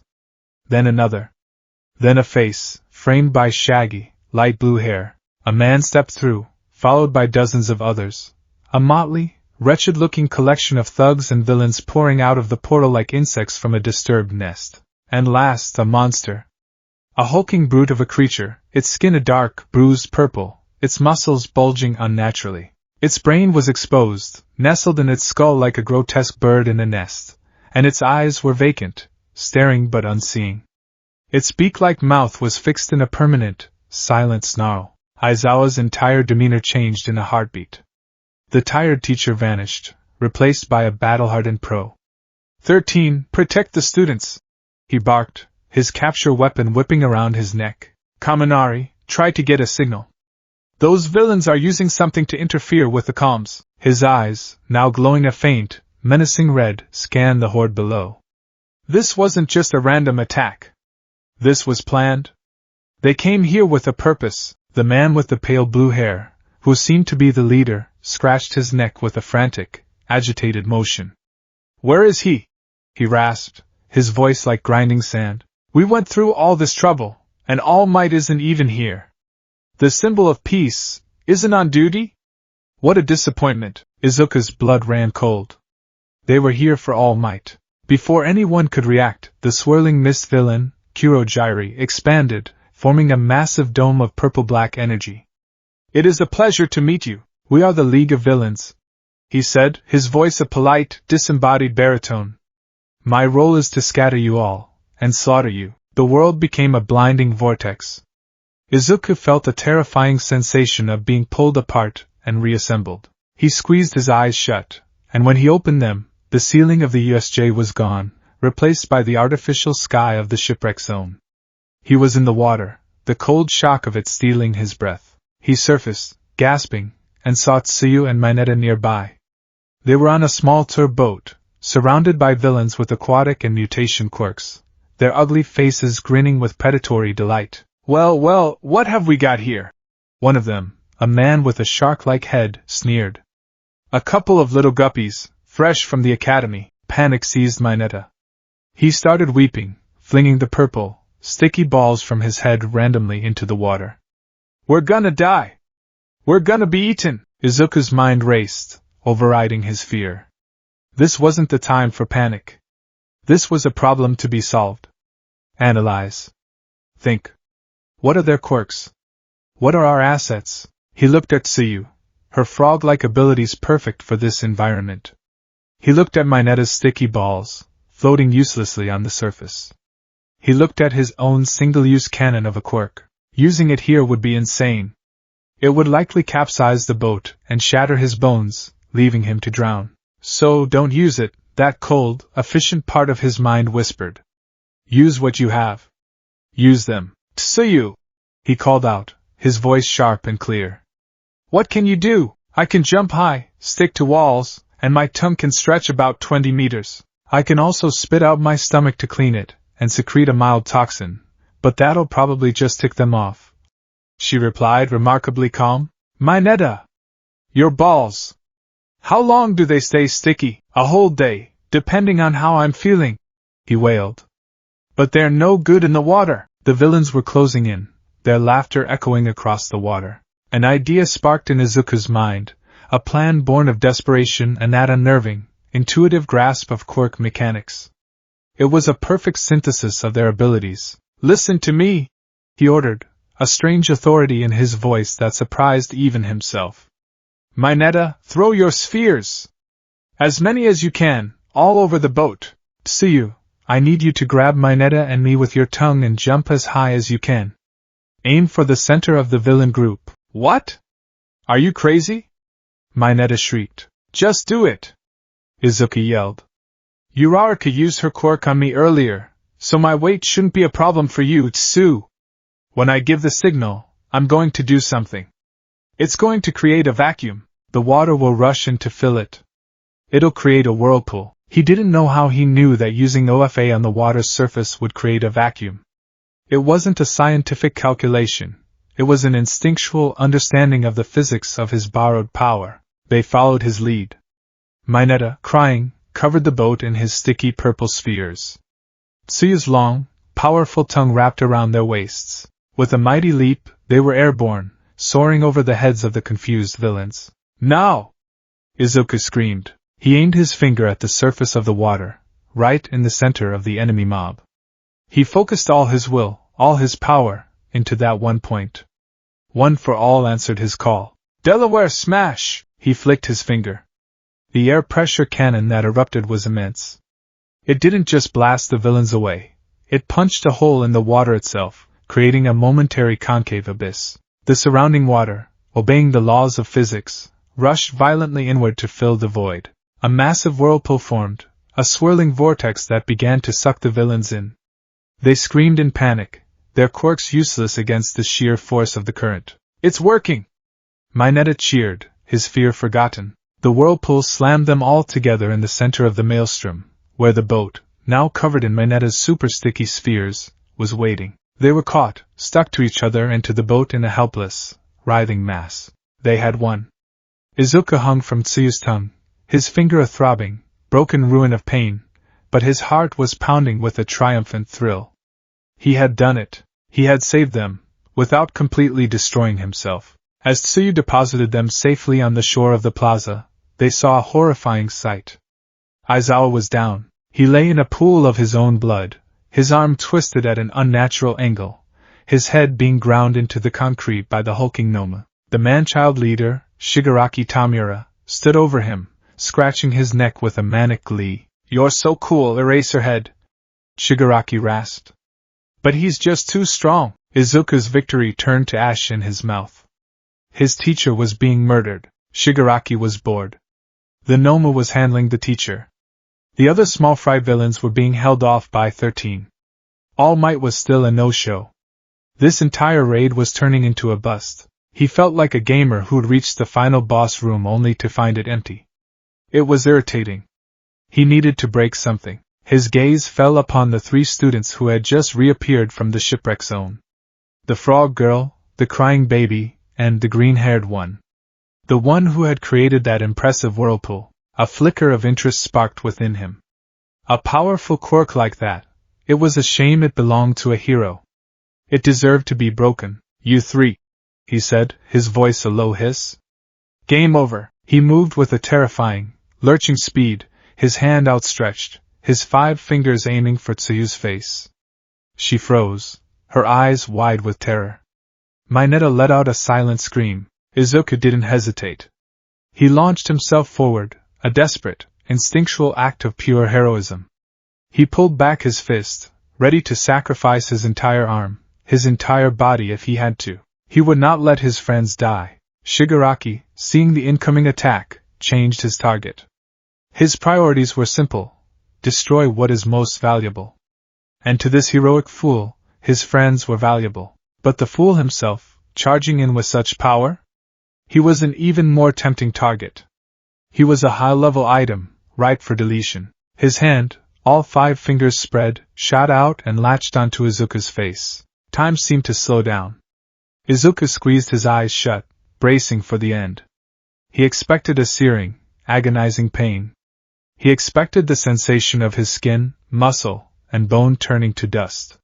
Then another. Then a face, framed by shaggy, light blue hair. A man stepped through, followed by dozens of others. A motley, wretched-looking collection of thugs and villains pouring out of the portal like insects from a disturbed nest. And last, a monster. A hulking brute of a creature, its skin a dark, bruised purple, its muscles bulging unnaturally. Its brain was exposed, nestled in its skull like a grotesque bird in a nest, and its eyes were vacant, staring but unseeing. Its beak-like mouth was fixed in a permanent, silent snarl. Aizawa's entire demeanor changed in a heartbeat. The tired teacher vanished, replaced by a battle-hardened pro. 13, protect the students, he barked, his capture weapon whipping around his neck. Kaminari, try to get a signal. Those villains are using something to interfere with the comms. His eyes, now glowing a faint, menacing red, scanned the horde below. This wasn't just a random attack. This was planned. They came here with a purpose. The man with the pale blue hair, who seemed to be the leader, scratched his neck with a frantic, agitated motion. Where is he? He rasped, his voice like grinding sand. We went through all this trouble, and All Might isn't even here. The symbol of peace isn't on duty? What a disappointment. Izuku's blood ran cold. They were here for All Might. Before anyone could react, the swirling mist villain, Kurogiri, expanded, forming a massive dome of purple-black energy. It is a pleasure to meet you. We are the League of Villains, he said, his voice a polite, disembodied baritone. My role is to scatter you all, and slaughter you. The world became a blinding vortex. Izuku felt a terrifying sensation of being pulled apart and reassembled. He squeezed his eyes shut, and when he opened them, the ceiling of the USJ was gone, replaced by the artificial sky of the shipwreck zone. He was in the water, the cold shock of it stealing his breath. He surfaced, gasping, and saw Tsuyu and Mineta nearby. They were on a small tour boat, surrounded by villains with aquatic and mutation quirks, their ugly faces grinning with predatory delight. Well, what have we got here? One of them, a man with a shark-like head, sneered. A couple of little guppies, fresh from the academy. Panic seized Mineta. He started weeping, flinging the purple, sticky balls from his head randomly into the water. We're gonna die! We're gonna be eaten! Izuku's mind raced, overriding his fear. This wasn't the time for panic. This was a problem to be solved. Analyze. Think. What are their quirks? What are our assets? He looked at Tsuyu, her frog-like abilities perfect for this environment. He looked at Mineta's sticky balls, floating uselessly on the surface. He looked at his own single-use cannon of a quirk. Using it here would be insane. It would likely capsize the boat and shatter his bones, leaving him to drown. So don't use it, that cold, efficient part of his mind whispered. Use what you have. Use them. Tsuyu! He called out, his voice sharp and clear. What can you do? I can jump high, stick to walls, and my tongue can stretch about 20 meters. I can also spit out my stomach to clean it, and secrete a mild toxin, but that'll probably just tick them off. She replied, remarkably calm. Mineta! Your balls! How long do they stay sticky? A whole day, depending on how I'm feeling, he wailed. But they're no good in the water. The villains were closing in, their laughter echoing across the water. An idea sparked in Izuku's mind, a plan born of desperation and that unnerving, intuitive grasp of quirk mechanics. It was a perfect synthesis of their abilities. Listen to me, he ordered, a strange authority in his voice that surprised even himself. Mineta, throw your spheres! As many as you can, all over the boat. Tsuyu, I need you to grab Mineta and me with your tongue and jump as high as you can. Aim for the center of the villain group. What? Are you crazy? Mineta shrieked. Just do it! Izuku yelled. Uraraka used her quirk on me earlier, so my weight shouldn't be a problem for you, Tsu. When I give the signal, I'm going to do something. It's going to create a vacuum. The water will rush in to fill it. It'll create a whirlpool. He didn't know how he knew that using OFA on the water's surface would create a vacuum. It wasn't a scientific calculation. It was an instinctual understanding of the physics of his borrowed power. They followed his lead. Mineta, crying, covered the boat in his sticky purple spheres. Tsuyu's long, powerful tongue wrapped around their waists. With a mighty leap, they were airborne, soaring over the heads of the confused villains. Now! Izuku screamed. He aimed his finger at the surface of the water, right in the center of the enemy mob. He focused all his will, all his power, into that one point. One for all answered his call. Delaware smash! He flicked his finger. The air pressure cannon that erupted was immense. It didn't just blast the villains away. It punched a hole in the water itself, creating a momentary concave abyss. The surrounding water, obeying the laws of physics, rushed violently inward to fill the void. A massive whirlpool formed, a swirling vortex that began to suck the villains in. They screamed in panic, their quirks useless against the sheer force of the current. It's working! Mineta cheered, his fear forgotten. The whirlpool slammed them all together in the center of the maelstrom, where the boat, now covered in Mineta's super sticky spheres, was waiting. They were caught, stuck to each other and to the boat in a helpless, writhing mass. They had won. Izuku hung from Tsuyu's tongue, his finger a throbbing, broken ruin of pain, but his heart was pounding with a triumphant thrill. He had done it. He had saved them, without completely destroying himself. As Tsuyu deposited them safely on the shore of the plaza, they saw a horrifying sight. Aizawa was down. He lay in a pool of his own blood, his arm twisted at an unnatural angle, his head being ground into the concrete by the hulking Noma. The man-child leader, Shigaraki Tamura, stood over him, scratching his neck with a manic glee. You're so cool, Eraserhead, Shigaraki rasped. But he's just too strong. Izuku's victory turned to ash in his mouth. His teacher was being murdered. Shigaraki was bored. The Noma was handling the teacher. The other small fry villains were being held off by 13. All Might was still a no-show. This entire raid was turning into a bust. He felt like a gamer who'd reached the final boss room only to find it empty. It was irritating. He needed to break something. His gaze fell upon the 3 students who had just reappeared from the shipwreck zone. The frog girl, the crying baby, and the green-haired one. The one who had created that impressive whirlpool. A flicker of interest sparked within him. A powerful quirk like that. It was a shame it belonged to a hero. It deserved to be broken. You 3, he said, his voice a low hiss. Game over. He moved with a terrifying, lurching speed, his hand outstretched, his 5 fingers aiming for Tsuyu's face. She froze, her eyes wide with terror. Mineta let out a silent scream. Izuku didn't hesitate. He launched himself forward, a desperate, instinctual act of pure heroism. He pulled back his fist, ready to sacrifice his entire arm, his entire body if he had to. He would not let his friends die. Shigaraki, seeing the incoming attack, changed his target. His priorities were simple: destroy what is most valuable. And to this heroic fool, his friends were valuable. But the fool himself, charging in with such power? He was an even more tempting target. He was a high-level item, ripe for deletion. His hand, all 5 fingers spread, shot out and latched onto Izuku's face. Time seemed to slow down. Izuku squeezed his eyes shut, bracing for the end. He expected a searing, agonizing pain. He expected the sensation of his skin, muscle, and bone turning to dust.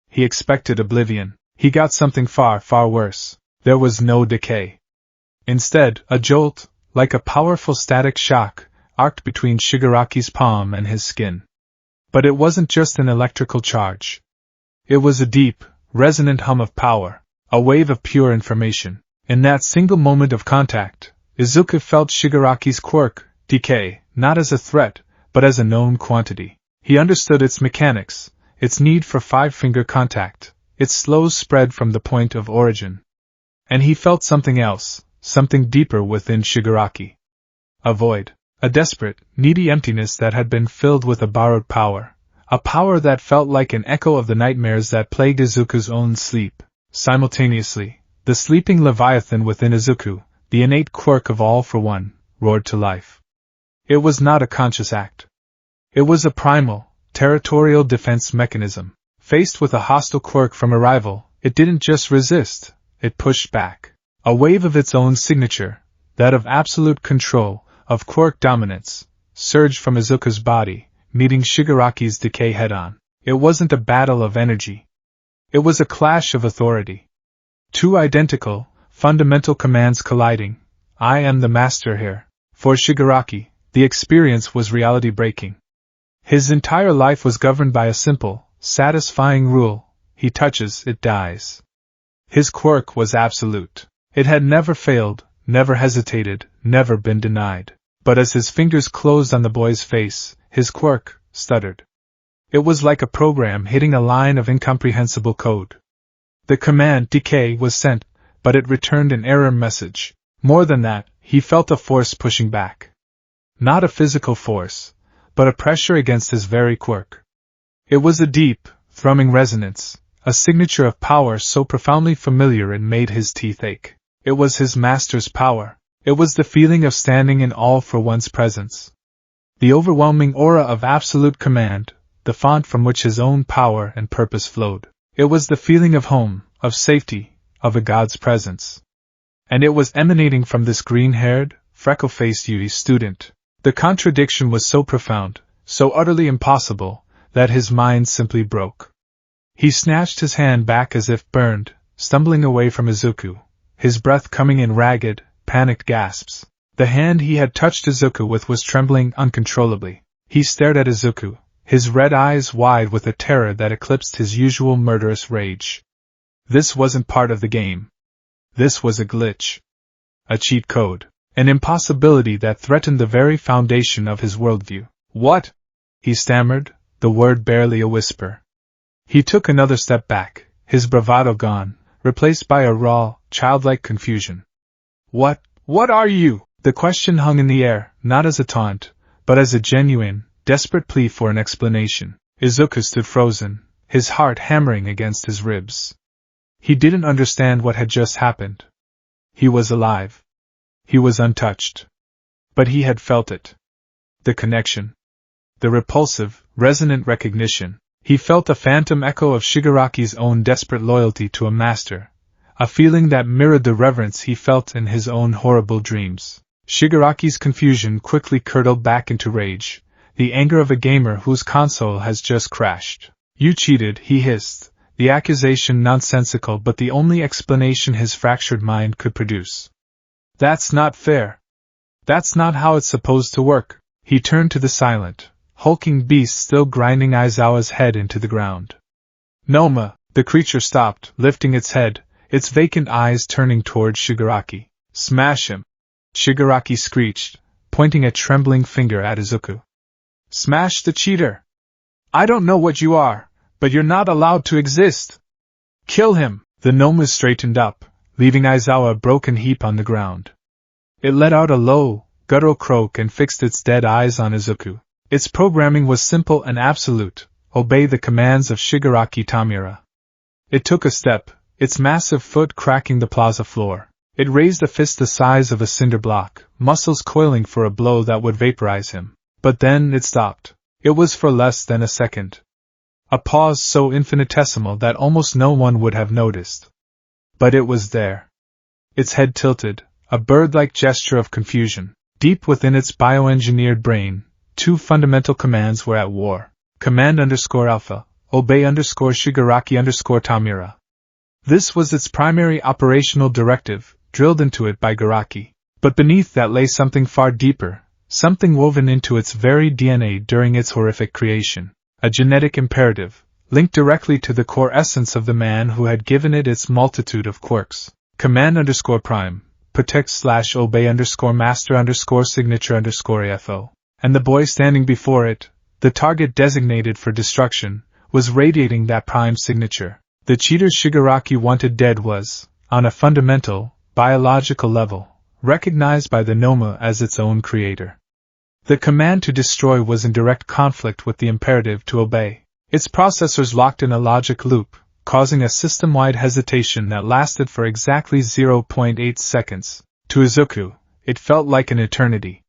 He expected oblivion. He got something far, far worse. There was no decay. Instead, a jolt, like a powerful static shock, arced between Shigaraki's palm and his skin. But it wasn't just an electrical charge. It was a deep, resonant hum of power, a wave of pure information. In that single moment of contact, Izuku felt Shigaraki's quirk decay, not as a threat, but as a known quantity. He understood its mechanics, its need for 5-finger contact, its slow spread from the point of origin. And he felt something else, something deeper within Shigaraki. A void, a desperate, needy emptiness that had been filled with a borrowed power, a power that felt like an echo of the nightmares that plagued Izuku's own sleep. Simultaneously, the sleeping leviathan within Izuku, the innate quirk of all for one, roared to life. It was not a conscious act. It was a primal, territorial defense mechanism. Faced with a hostile quirk from a rival, it didn't just resist, it pushed back. A wave of its own signature, that of absolute control, of quirk dominance, surged from Izuku's body, meeting Shigaraki's decay head-on. It wasn't a battle of energy. It was a clash of authority. 2 identical, fundamental commands colliding. I am the master here. For Shigaraki, the experience was reality-breaking. His entire life was governed by a simple, satisfying rule: he touches, it dies. His quirk was absolute. It had never failed, never hesitated, never been denied. But as his fingers closed on the boy's face, his quirk stuttered. It was like a program hitting a line of incomprehensible code. The command decay was sent, but it returned an error message. More than that, he felt a force pushing back. Not a physical force, but a pressure against his very quirk. It was a deep, thrumming resonance, a signature of power so profoundly familiar it made his teeth ache. It was his master's power. It was the feeling of standing in all for one's presence. The overwhelming aura of absolute command, the font from which his own power and purpose flowed. It was the feeling of home, of safety, of a god's presence. And it was emanating from this green-haired, freckle-faced UD student. The contradiction was so profound, so utterly impossible, that his mind simply broke. He snatched his hand back as if burned, stumbling away from Izuku, his breath coming in ragged, panicked gasps. The hand he had touched Izuku with was trembling uncontrollably. He stared at Izuku, his red eyes wide with a terror that eclipsed his usual murderous rage. This wasn't part of the game. This was a glitch. A cheat code. An impossibility that threatened the very foundation of his worldview. What? He stammered, the word barely a whisper. He took another step back, his bravado gone, replaced by a raw, childlike confusion. What are you? The question hung in the air, not as a taunt, but as a genuine, desperate plea for an explanation. Izuku stood frozen, his heart hammering against his ribs. He didn't understand what had just happened. He was alive. He was untouched. But he had felt it. The connection. the repulsive, resonant recognition. He felt a phantom echo of Shigaraki's own desperate loyalty to a master, a feeling that mirrored the reverence he felt in his own horrible dreams. Shigaraki's confusion quickly curdled back into rage, the anger of a gamer whose console has just crashed. "You cheated," he hissed, the accusation nonsensical but the only explanation his fractured mind could produce. "That's not fair. That's not how it's supposed to work." He turned to the silent, hulking beast still grinding Aizawa's head into the ground. "Noma!" The creature stopped, lifting its head, its vacant eyes turning toward Shigaraki. "Smash him!" Shigaraki screeched, pointing a trembling finger at Izuku. "Smash the cheater! I don't know what you are, but you're not allowed to exist! Kill him!" The Noma straightened up, leaving Aizawa a broken heap on the ground. It let out a low, guttural croak and fixed its dead eyes on Izuku. Its programming was simple and absolute: obey the commands of Shigaraki Tamura. It took a step, its massive foot cracking the plaza floor. It raised a fist the size of a cinder block, muscles coiling for a blow that would vaporize him. But then it stopped. It was for less than a second. A pause so infinitesimal that almost no one would have noticed. But it was there. Its head tilted, a bird-like gesture of confusion. Deep within its bioengineered brain, two fundamental commands were at war. Command_Alpha, obey _Shigaraki_Tamura. This was its primary operational directive, drilled into it by Garaki. But beneath that lay something far deeper, something woven into its very DNA during its horrific creation. A genetic imperative, linked directly to the core essence of the man who had given it its multitude of quirks. Command_Prime, protect/obey_master_signature_AFO. And the boy standing before it, the target designated for destruction, was radiating that prime signature. The cheater Shigaraki wanted dead was, on a fundamental, biological level, recognized by the Noma as its own creator. The command to destroy was in direct conflict with the imperative to obey. Its processors locked in a logic loop, causing a system-wide hesitation that lasted for exactly 0.8 seconds. To Izuku, it felt like an eternity.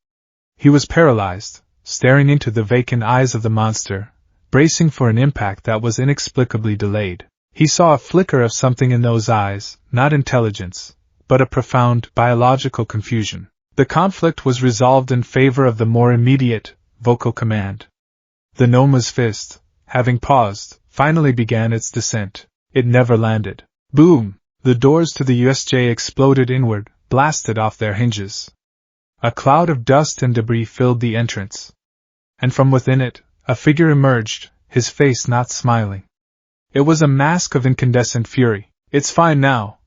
He was paralyzed, staring into the vacant eyes of the monster, bracing for an impact that was inexplicably delayed. He saw a flicker of something in those eyes, not intelligence, but a profound, biological confusion. The conflict was resolved in favor of the more immediate, vocal command. The Noma's fist, having paused, finally began its descent. It never landed. Boom! The doors to the USJ exploded inward, blasted off their hinges. A cloud of dust and debris filled the entrance. And from within it, a figure emerged, his face not smiling. It was a mask of incandescent fury. "It's fine now."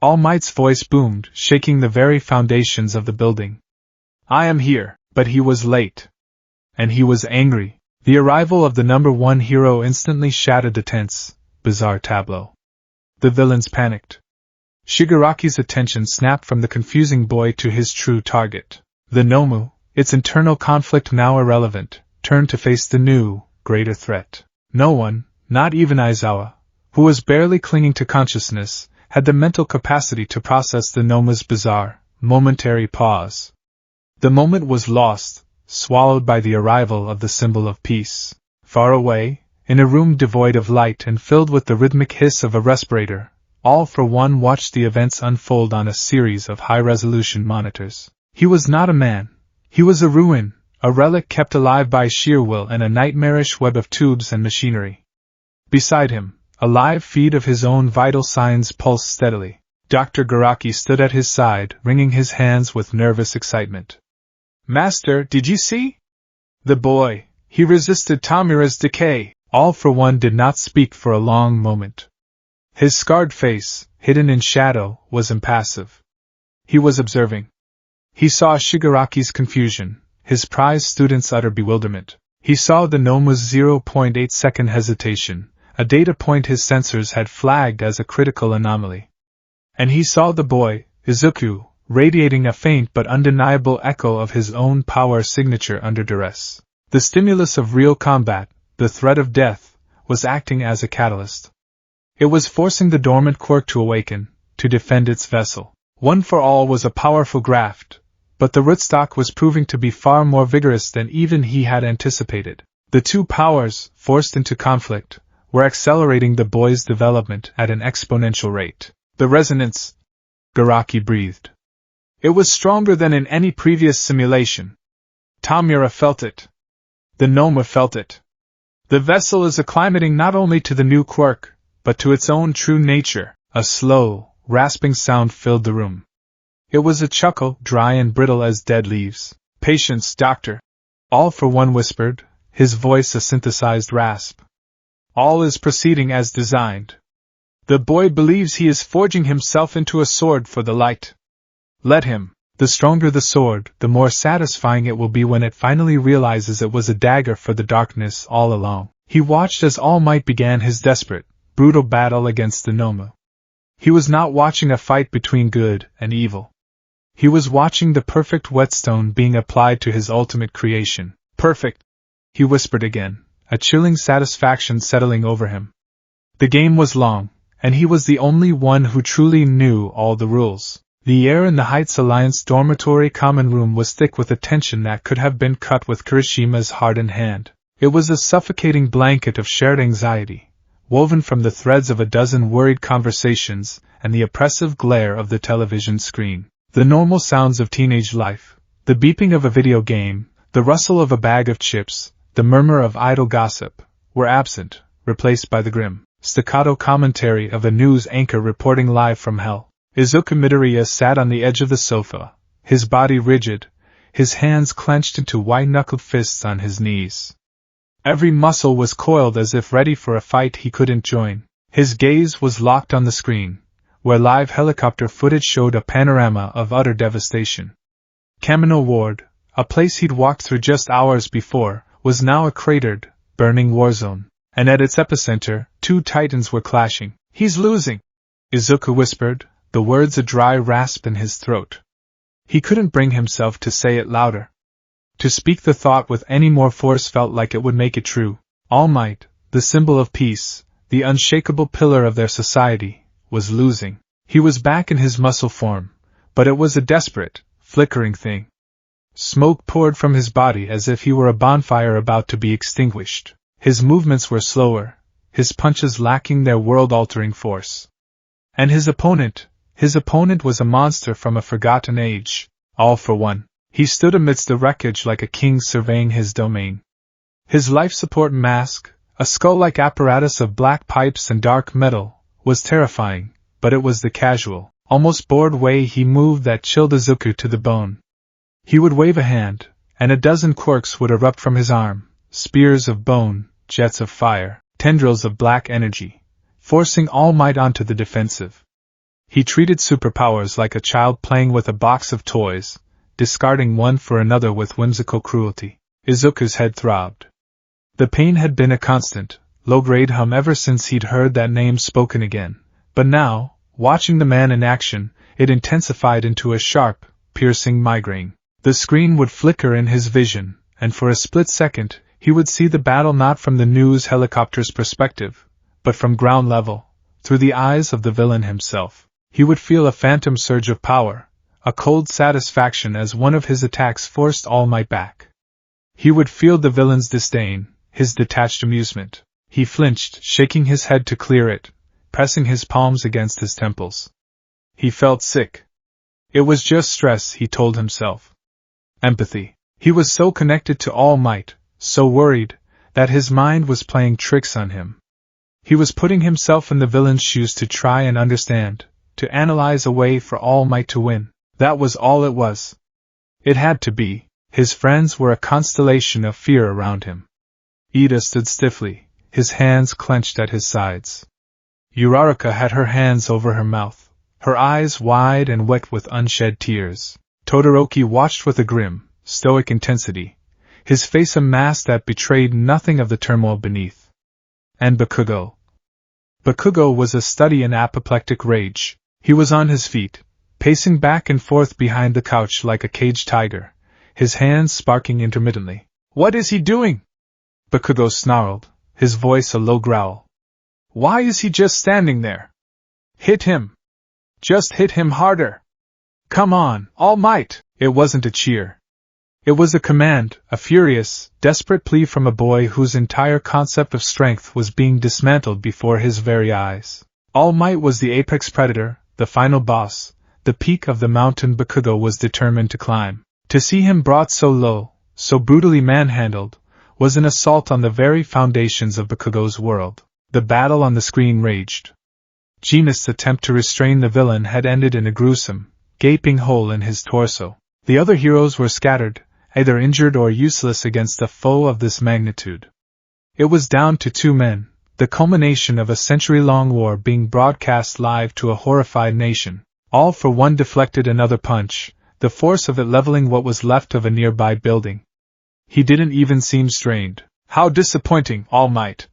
All Might's voice boomed, shaking the very foundations of the building. "I am here." But he was late. And he was angry. The arrival of the number one hero instantly shattered the tense, bizarre tableau. The villains panicked. Shigaraki's attention snapped from the confusing boy to his true target. The Nomu, its internal conflict now irrelevant, turned to face the new, greater threat. No one, not even Aizawa, who was barely clinging to consciousness, had the mental capacity to process the Noma's bizarre, momentary pause. The moment was lost, swallowed by the arrival of the symbol of peace. Far away, in a room devoid of light and filled with the rhythmic hiss of a respirator, all for one watched the events unfold on a series of high-resolution monitors. He was not a man. He was a ruin, a relic kept alive by sheer will and a nightmarish web of tubes and machinery. Beside him, a live feed of his own vital signs pulsed steadily. Dr. Garaki stood at his side, wringing his hands with nervous excitement. "Master, did you see?" The boy, he resisted Tamura's decay. All for one did not speak for a long moment. His scarred face, hidden in shadow, was impassive. He was observing. He saw Shigaraki's confusion, his prize student's utter bewilderment. He saw the Noma's 0.8-second hesitation, a data point his sensors had flagged as a critical anomaly. And he saw the boy, Izuku, radiating a faint but undeniable echo of his own power signature under duress. The stimulus of real combat, the threat of death, was acting as a catalyst. It was forcing the dormant quirk to awaken, to defend its vessel. One for All was a powerful graft, but the rootstock was proving to be far more vigorous than even he had anticipated. The two powers, forced into conflict, were accelerating the boy's development at an exponential rate. The resonance, Garaki breathed. It was stronger than in any previous simulation. Tamura felt it. The Noma felt it. The vessel is acclimating not only to the new quirk, but to its own true nature. A slow, rasping sound filled the room. It was a chuckle, dry and brittle as dead leaves. Patience, doctor. All for one whispered, his voice a synthesized rasp. All is proceeding as designed. The boy believes he is forging himself into a sword for the light. Let him. The stronger the sword, the more satisfying it will be when it finally realizes it was a dagger for the darkness all along. He watched as All Might began his desperate, brutal battle against the Noma. He was not watching a fight between good and evil. He was watching the perfect whetstone being applied to his ultimate creation. Perfect, he whispered again, a chilling satisfaction settling over him. The game was long, and he was the only one who truly knew all the rules. The air in the Heights Alliance dormitory common room was thick with a tension that could have been cut with Kirishima's hardened hand. It was a suffocating blanket of shared anxiety, woven from the threads of a dozen worried conversations and the oppressive glare of the television screen. The normal sounds of teenage life, the beeping of a video game, the rustle of a bag of chips, the murmur of idle gossip, were absent, replaced by the grim, staccato commentary of a news anchor reporting live from hell. Izuku Midoriya sat on the edge of the sofa, his body rigid, his hands clenched into white-knuckled fists on his knees. Every muscle was coiled as if ready for a fight he couldn't join. His gaze was locked on the screen, where live helicopter footage showed a panorama of utter devastation. Kamino Ward, a place he'd walked through just hours before, was now a cratered, burning war zone, and at its epicenter, two titans were clashing. He's losing, Izuku whispered, the words a dry rasp in his throat. He couldn't bring himself to say it louder. To speak the thought with any more force felt like it would make it true. All Might, the symbol of peace, the unshakable pillar of their society, was losing. He was back in his muscle form, but it was a desperate, flickering thing. Smoke poured from his body as if he were a bonfire about to be extinguished. His movements were slower, his punches lacking their world-altering force. And his opponent was a monster from a forgotten age. All for one. He stood amidst the wreckage like a king surveying his domain. His life support mask, a skull-like apparatus of black pipes and dark metal, was terrifying, but it was the casual, almost bored way he moved that chilled Izuku to the bone. He would wave a hand, and a dozen quirks would erupt from his arm, spears of bone, jets of fire, tendrils of black energy, forcing All Might onto the defensive. He treated superpowers like a child playing with a box of toys, discarding one for another with whimsical cruelty. Izuku's head throbbed. The pain had been a constant, low-grade hum ever since he'd heard that name spoken again, but now, watching the man in action, it intensified into a sharp, piercing migraine. The screen would flicker in his vision, and for a split second, he would see the battle not from the news helicopter's perspective, but from ground level, through the eyes of the villain himself. He would feel a phantom surge of power, a cold satisfaction as one of his attacks forced All Might back. He would feel the villain's disdain, his detached amusement. He flinched, shaking his head to clear it, pressing his palms against his temples. He felt sick. It was just stress, he told himself. Empathy. He was so connected to All Might, so worried, that his mind was playing tricks on him. He was putting himself in the villain's shoes to try and understand, to analyze a way for All Might to win. That was all it was. It had to be. His friends were a constellation of fear around him. Ida stood stiffly, his hands clenched at his sides. Uraraka had her hands over her mouth, her eyes wide and wet with unshed tears. Todoroki watched with a grim, stoic intensity, his face a mask that betrayed nothing of the turmoil beneath. And Bakugo. Bakugo was a study in apoplectic rage. He was on his feet, pacing back and forth behind the couch like a caged tiger, his hands sparking intermittently. "What is he doing?" Bakugo snarled, his voice a low growl. "Why is he just standing there? Hit him! Just hit him harder! Come on, All Might!" It wasn't a cheer. It was a command, a furious, desperate plea from a boy whose entire concept of strength was being dismantled before his very eyes. All Might was the apex predator, the final boss, the peak of the mountain Bakugo was determined to climb. To see him brought so low, so brutally manhandled, was an assault on the very foundations of Bakugo's world. The battle on the screen raged. Genus' attempt to restrain the villain had ended in a gruesome, gaping hole in his torso. The other heroes were scattered, either injured or useless against a foe of this magnitude. It was down to 2 men, the culmination of a century-long war being broadcast live to a horrified nation. All for One deflected another punch, the force of it leveling what was left of a nearby building. He didn't even seem strained. How disappointing, All Might!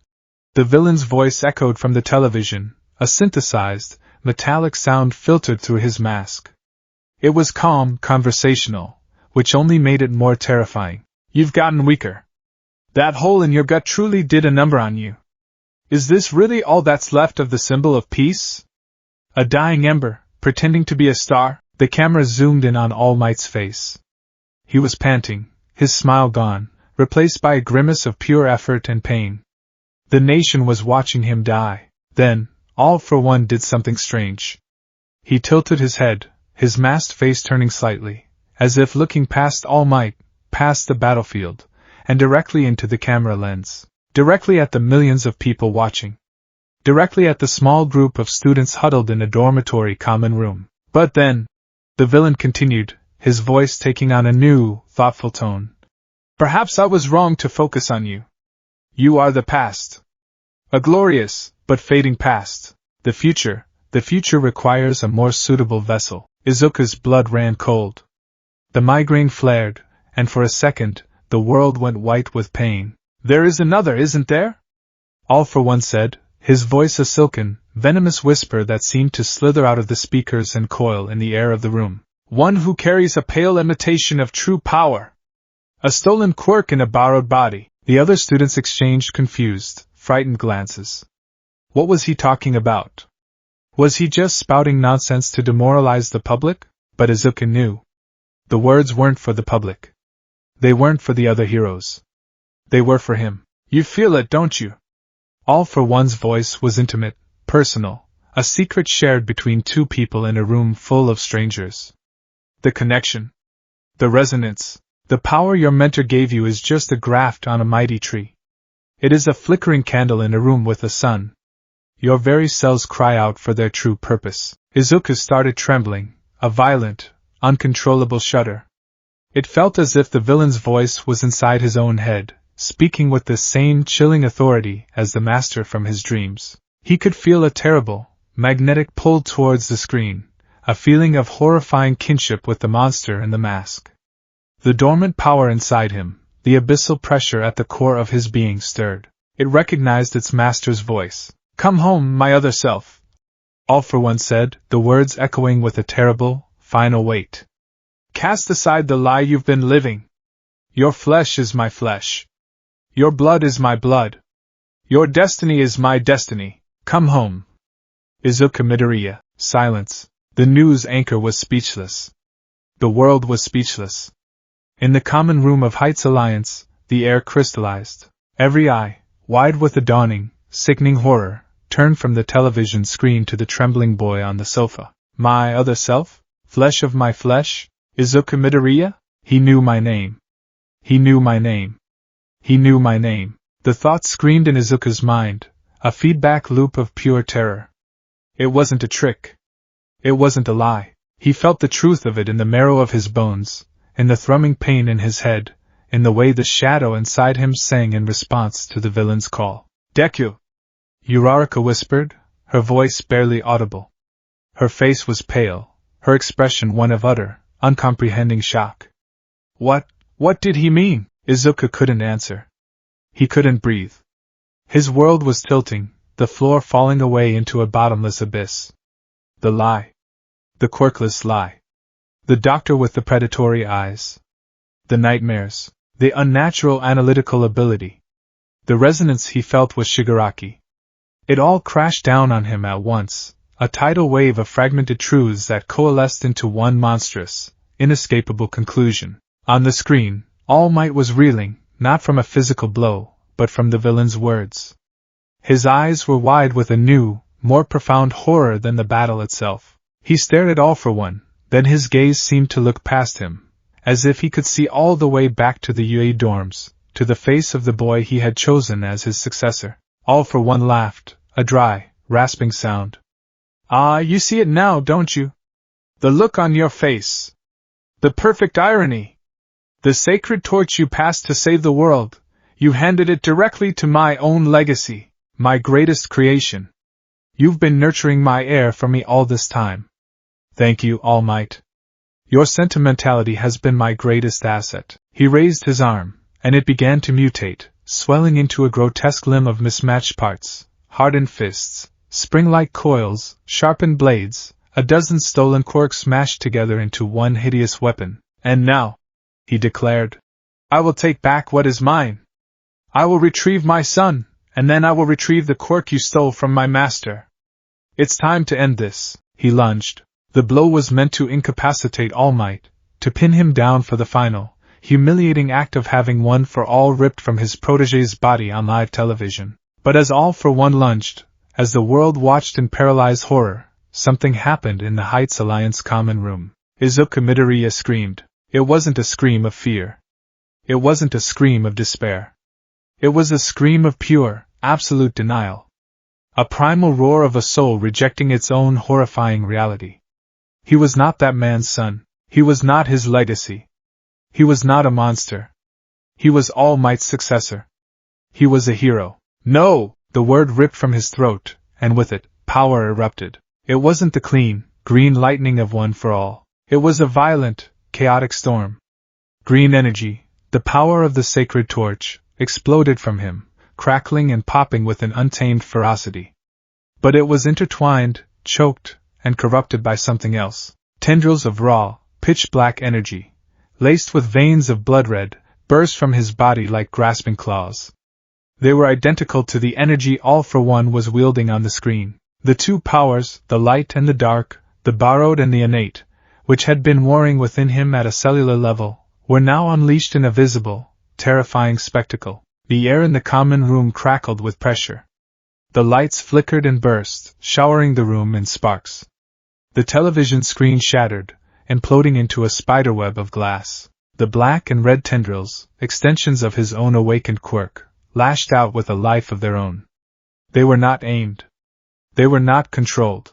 The villain's voice echoed from the television, a synthesized, metallic sound filtered through his mask. It was calm, conversational, which only made it more terrifying. You've gotten weaker. That hole in your gut truly did a number on you. Is this really all that's left of the symbol of peace? A dying ember, pretending to be a star? The camera zoomed in on All Might's face. He was panting, his smile gone, replaced by a grimace of pure effort and pain. The nation was watching him die. Then, All for One did something strange. He tilted his head, his masked face turning slightly, as if looking past All Might, past the battlefield, and directly into the camera lens. Directly at the millions of people watching. Directly at the small group of students huddled in a dormitory common room. But then, the villain continued, his voice taking on a new, thoughtful tone. Perhaps I was wrong to focus on you. You are the past. A glorious, but fading past. The future requires a more suitable vessel. Izuku's blood ran cold. The migraine flared, and for a second, the world went white with pain. There is another, isn't there? All for One said, his voice a silken, venomous whisper that seemed to slither out of the speakers and coil in the air of the room. One who carries a pale imitation of true power. A stolen quirk in a borrowed body. The other students exchanged confused, frightened glances. What was he talking about? Was he just spouting nonsense to demoralize the public? But Izuku knew. The words weren't for the public. They weren't for the other heroes. They were for him. You feel it, don't you? All for One's voice was intimate, personal, a secret shared between 2 people in a room full of strangers. The connection. The resonance. The power your mentor gave you is just a graft on a mighty tree. It is a flickering candle in a room with a sun. Your very cells cry out for their true purpose. Izuku started trembling, a violent, uncontrollable shudder. It felt as if the villain's voice was inside his own head, speaking with the same chilling authority as the master from his dreams. He could feel a terrible, magnetic pull towards the screen, a feeling of horrifying kinship with the monster in the mask. The dormant power inside him, the abyssal pressure at the core of his being stirred. It recognized its master's voice. Come home, my other self. All for One said, the words echoing with a terrible, final weight. Cast aside the lie you've been living. Your flesh is my flesh. Your blood is my blood. Your destiny is my destiny. Come home. Izuku Midoriya. Silence. The news anchor was speechless. The world was speechless. In the common room of Heights Alliance, the air crystallized. Every eye, wide with a dawning, sickening horror, turned from the television screen to the trembling boy on the sofa. My other self? Flesh of my flesh? Izuku Midoriya? He knew my name. He knew my name. He knew my name. The thought screamed in Izuku's mind, a feedback loop of pure terror. It wasn't a trick. It wasn't a lie. He felt the truth of it in the marrow of his bones, in the thrumming pain in his head, in the way the shadow inside him sang in response to the villain's call. Deku! Uraraka whispered, her voice barely audible. Her face was pale, her expression one of utter, uncomprehending shock. What did he mean? Izuku couldn't answer. He couldn't breathe. His world was tilting, the floor falling away into a bottomless abyss. The lie. The quirkless lie. The doctor with the predatory eyes. The nightmares. The unnatural analytical ability. The resonance he felt was Shigaraki. It all crashed down on him at once, a tidal wave of fragmented truths that coalesced into one monstrous, inescapable conclusion. On the screen, All Might was reeling, not from a physical blow, but from the villain's words. His eyes were wide with a new, more profound horror than the battle itself. He stared at All for One, then his gaze seemed to look past him, as if he could see all the way back to the UA dorms, to the face of the boy he had chosen as his successor. All for One laughed, a dry, rasping sound. "Ah, you see it now, don't you? The look on your face. The perfect irony. The sacred torch you passed to save the world, you handed it directly to my own legacy, my greatest creation. You've been nurturing my heir for me all this time. Thank you, All Might. Your sentimentality has been my greatest asset." He raised his arm, and it began to mutate, swelling into a grotesque limb of mismatched parts, hardened fists, spring-like coils, sharpened blades, a dozen stolen quirks smashed together into one hideous weapon. "And now," he declared, "I will take back what is mine. I will retrieve my son, and then I will retrieve the quirk you stole from my master. It's time to end this." He lunged. The blow was meant to incapacitate All Might, to pin him down for the final, humiliating act of having one for all ripped from his protégé's body on live television. But as All for One lunged, as the world watched in paralyzed horror, something happened in the Heights Alliance common room. Izuku Midoriya screamed. It wasn't a scream of fear. It wasn't a scream of despair. It was a scream of pure, absolute denial. A primal roar of a soul rejecting its own horrifying reality. He was not that man's son. He was not his legacy. He was not a monster. He was All Might's successor. He was a hero. "No!" The word ripped from his throat, and with it, power erupted. It wasn't the clean, green lightning of One for All. It was a violent, chaotic storm. Green energy, the power of the sacred torch, exploded from him, crackling and popping with an untamed ferocity. But it was intertwined, choked, and corrupted by something else. Tendrils of raw, pitch-black energy, laced with veins of blood red, burst from his body like grasping claws. They were identical to the energy All for One was wielding on the screen. The two powers, the light and the dark, the borrowed and the innate, which had been warring within him at a cellular level, were now unleashed in a visible, terrifying spectacle. The air in the common room crackled with pressure. The lights flickered and burst, showering the room in sparks. The television screen shattered, imploding into a spiderweb of glass. The black and red tendrils, extensions of his own awakened quirk, lashed out with a life of their own. They were not aimed. They were not controlled.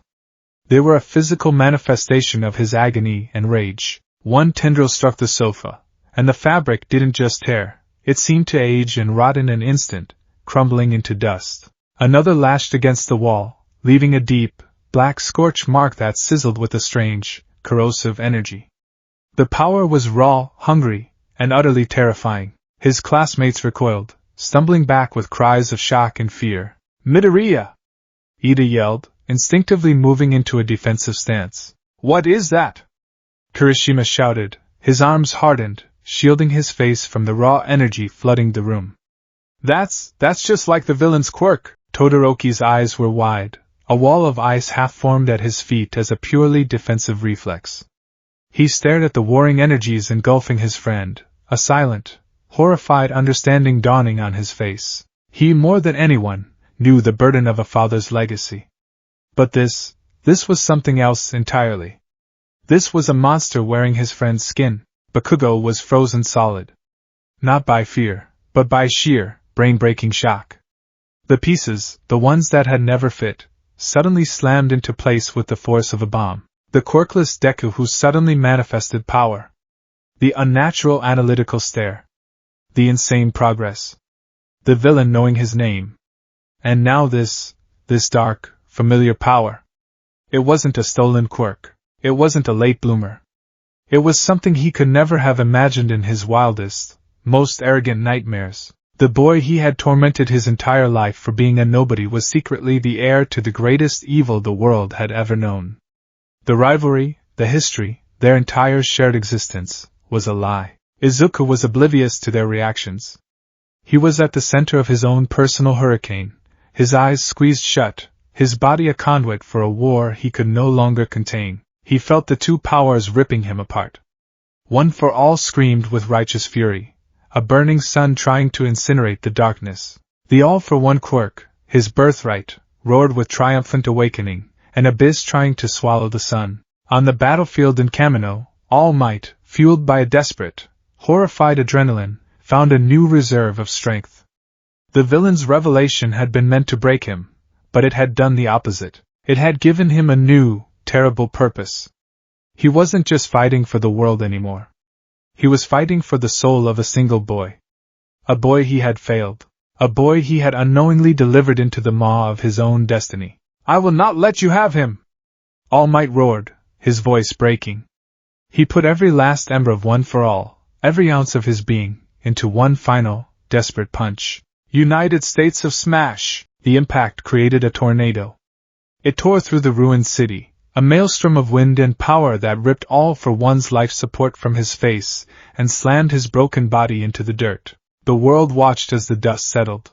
They were a physical manifestation of his agony and rage. One tendril struck the sofa, and the fabric didn't just tear, it seemed to age and rot in an instant, crumbling into dust. Another lashed against the wall, leaving a deep, black scorch mark that sizzled with a strange, corrosive energy. The power was raw, hungry, and utterly terrifying. His classmates recoiled, stumbling back with cries of shock and fear. "Midoriya!" Ida yelled, instinctively moving into a defensive stance. "What is that?" Kirishima shouted, his arms hardened, shielding his face from the raw energy flooding the room. That's just like the villain's quirk." Todoroki's eyes were wide, a wall of ice half formed at his feet as a purely defensive reflex. He stared at the warring energies engulfing his friend, a silent, horrified understanding dawning on his face. He, more than anyone, knew the burden of a father's legacy. But this was something else entirely. This was a monster wearing his friend's skin. Bakugo was frozen solid. Not by fear, but by sheer, brain-breaking shock. The pieces, the ones that had never fit, suddenly slammed into place with the force of a bomb. The quirkless Deku who suddenly manifested power. The unnatural analytical stare. The insane progress. The villain knowing his name. And now this dark, familiar power. It wasn't a stolen quirk. It wasn't a late bloomer. It was something he could never have imagined in his wildest, most arrogant nightmares. The boy he had tormented his entire life for being a nobody was secretly the heir to the greatest evil the world had ever known. The rivalry, the history, their entire shared existence, was a lie. Izuku was oblivious to their reactions. He was at the center of his own personal hurricane, his eyes squeezed shut, his body a conduit for a war he could no longer contain. He felt the two powers ripping him apart. One for All screamed with righteous fury, a burning sun trying to incinerate the darkness. The All for One quirk, his birthright, roared with triumphant awakening, an abyss trying to swallow the sun. On the battlefield in Kamino, All Might, fueled by a desperate, horrified adrenaline, found a new reserve of strength. The villain's revelation had been meant to break him, but it had done the opposite. It had given him a new, terrible purpose. He wasn't just fighting for the world anymore. He was fighting for the soul of a single boy. A boy he had failed. A boy he had unknowingly delivered into the maw of his own destiny. "I will not let you have him!" All Might roared, his voice breaking. He put every last ember of One for All, every ounce of his being, into one final, desperate punch. United States of Smash! The impact created a tornado. It tore through the ruined city, a maelstrom of wind and power that ripped All for One's life support from his face and slammed his broken body into the dirt. The world watched as the dust settled.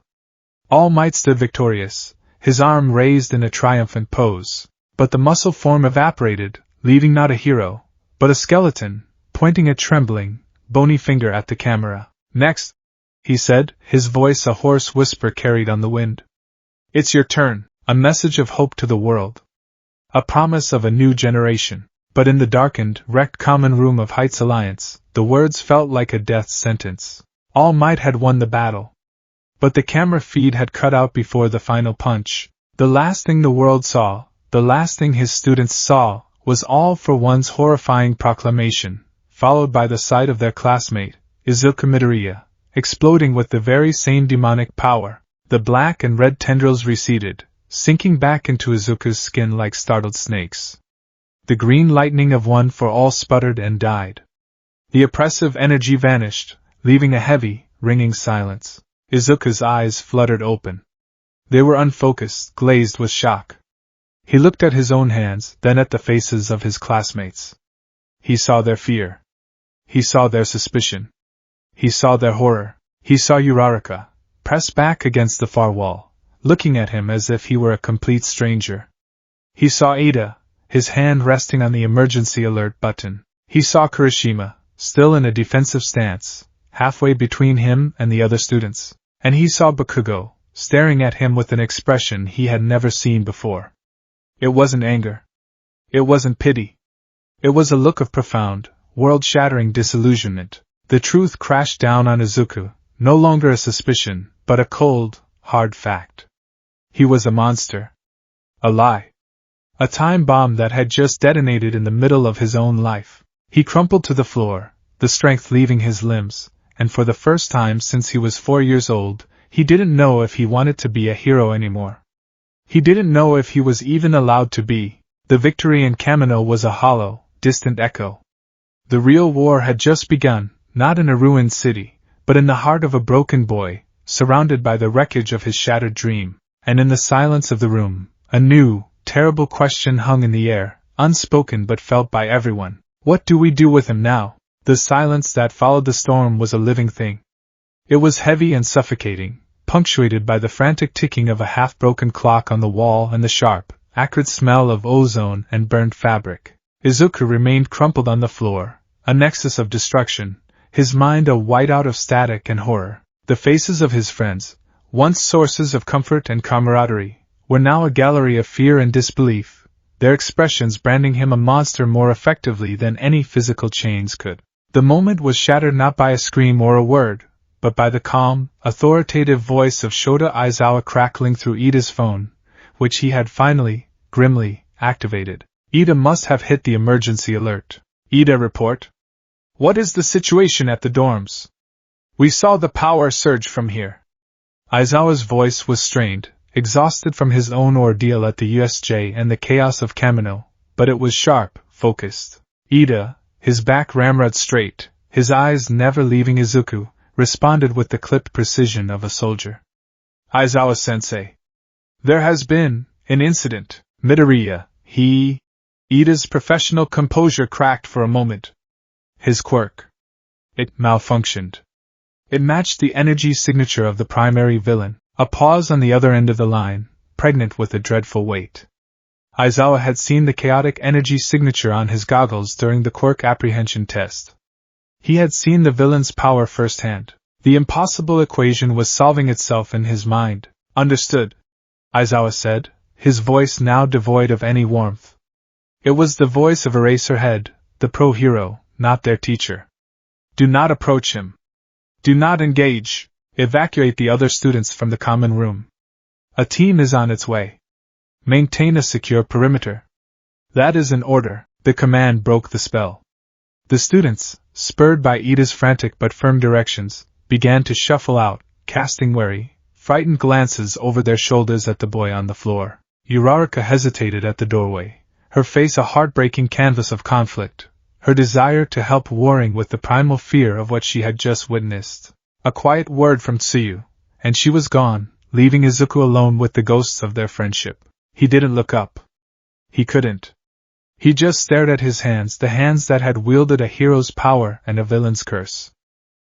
All Might stood victorious, his arm raised in a triumphant pose, but the muscle form evaporated, leaving not a hero, but a skeleton, pointing a trembling, bony finger at the camera. "Next," he said, his voice a hoarse whisper carried on the wind. "It's your turn," a message of hope to the world. A promise of a new generation. But in the darkened, wrecked common room of Heights Alliance, the words felt like a death sentence. All Might had won the battle. But the camera feed had cut out before the final punch. The last thing the world saw, the last thing his students saw, was All for One's horrifying proclamation, followed by the sight of their classmate, Izuku Midoriya, exploding with the very same demonic power. The black and red tendrils receded, sinking back into Izuku's skin like startled snakes. The green lightning of One for All sputtered and died. The oppressive energy vanished, leaving a heavy, ringing silence. Izuku's eyes fluttered open. They were unfocused, glazed with shock. He looked at his own hands, then at the faces of his classmates. He saw their fear. He saw their suspicion. He saw their horror. He saw Uraraka, pressed back against the far wall, looking at him as if he were a complete stranger. He saw Ada, his hand resting on the emergency alert button. He saw Kirishima, still in a defensive stance, halfway between him and the other students. And he saw Bakugo, staring at him with an expression he had never seen before. It wasn't anger. It wasn't pity. It was a look of profound, world-shattering disillusionment. The truth crashed down on Izuku, no longer a suspicion, but a cold, hard fact. He was a monster. A lie. A time bomb that had just detonated in the middle of his own life. He crumpled to the floor, the strength leaving his limbs, and for the first time since he was 4 years old, he didn't know if he wanted to be a hero anymore. He didn't know if he was even allowed to be. The victory in Kamino was a hollow, distant echo. The real war had just begun, not in a ruined city, but in the heart of a broken boy, surrounded by the wreckage of his shattered dream. And in the silence of the room, a new, terrible question hung in the air, unspoken but felt by everyone. What do we do with him now? The silence that followed the storm was a living thing. It was heavy and suffocating, punctuated by the frantic ticking of a half-broken clock on the wall and the sharp, acrid smell of ozone and burnt fabric. Izuku remained crumpled on the floor, a nexus of destruction, his mind a whiteout of static and horror. The faces of his friends, once sources of comfort and camaraderie, were now a gallery of fear and disbelief, their expressions branding him a monster more effectively than any physical chains could. The moment was shattered not by a scream or a word, but by the calm, authoritative voice of Shota Aizawa crackling through Ida's phone, which he had finally, grimly, activated. Ida must have hit the emergency alert. Ida, report. What is the situation at the dorms? We saw the power surge from here. Aizawa's voice was strained, exhausted from his own ordeal at the USJ and the chaos of Kamino, but it was sharp, focused. Ida, his back ramrod straight, his eyes never leaving Izuku, responded with the clipped precision of a soldier. Aizawa-sensei. There has been an incident. Midoriya, Ida's professional composure cracked for a moment. His quirk. It malfunctioned. It matched the energy signature of the primary villain. A pause on the other end of the line, pregnant with a dreadful weight. Aizawa had seen the chaotic energy signature on his goggles during the quirk apprehension test. He had seen the villain's power firsthand. The impossible equation was solving itself in his mind. Understood, Aizawa said, his voice now devoid of any warmth. It was the voice of Eraserhead, the pro-hero, not their teacher. Do not approach him. Do not engage. Evacuate the other students from the common room. A team is on its way. Maintain a secure perimeter. That is an order. The command broke the spell. The students, spurred by Ida's frantic but firm directions, began to shuffle out, casting wary, frightened glances over their shoulders at the boy on the floor. Uraraka hesitated at the doorway, her face a heartbreaking canvas of conflict, her desire to help warring with the primal fear of what she had just witnessed. A quiet word from Tsuyu, and she was gone, leaving Izuku alone with the ghosts of their friendship. He didn't look up. He couldn't. He just stared at his hands, the hands that had wielded a hero's power and a villain's curse.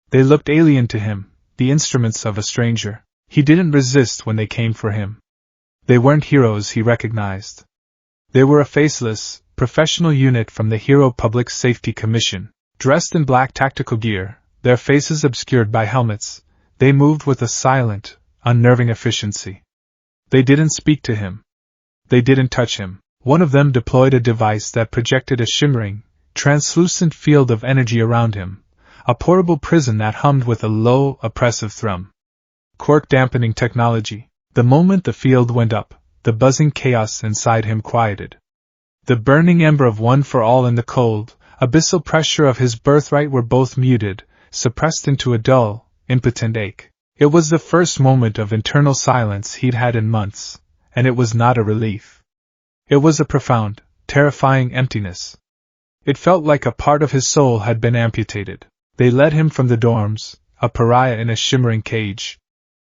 They looked alien to him, the instruments of a stranger. He didn't resist when they came for him. They weren't heroes he recognized. They were a faceless, professional unit from the Hero Public Safety Commission. Dressed in black tactical gear, their faces obscured by helmets, they moved with a silent, unnerving efficiency. They didn't speak to him. They didn't touch him. One of them deployed a device that projected a shimmering, translucent field of energy around him, a portable prison that hummed with a low, oppressive thrum. Quirk dampening technology. The moment the field went up, the buzzing chaos inside him quieted. The burning ember of One for All and the cold, abyssal pressure of his birthright were both muted, suppressed into a dull, impotent ache. It was the first moment of internal silence he'd had in months, and it was not a relief. It was a profound, terrifying emptiness. It felt like a part of his soul had been amputated. They led him from the dorms, a pariah in a shimmering cage.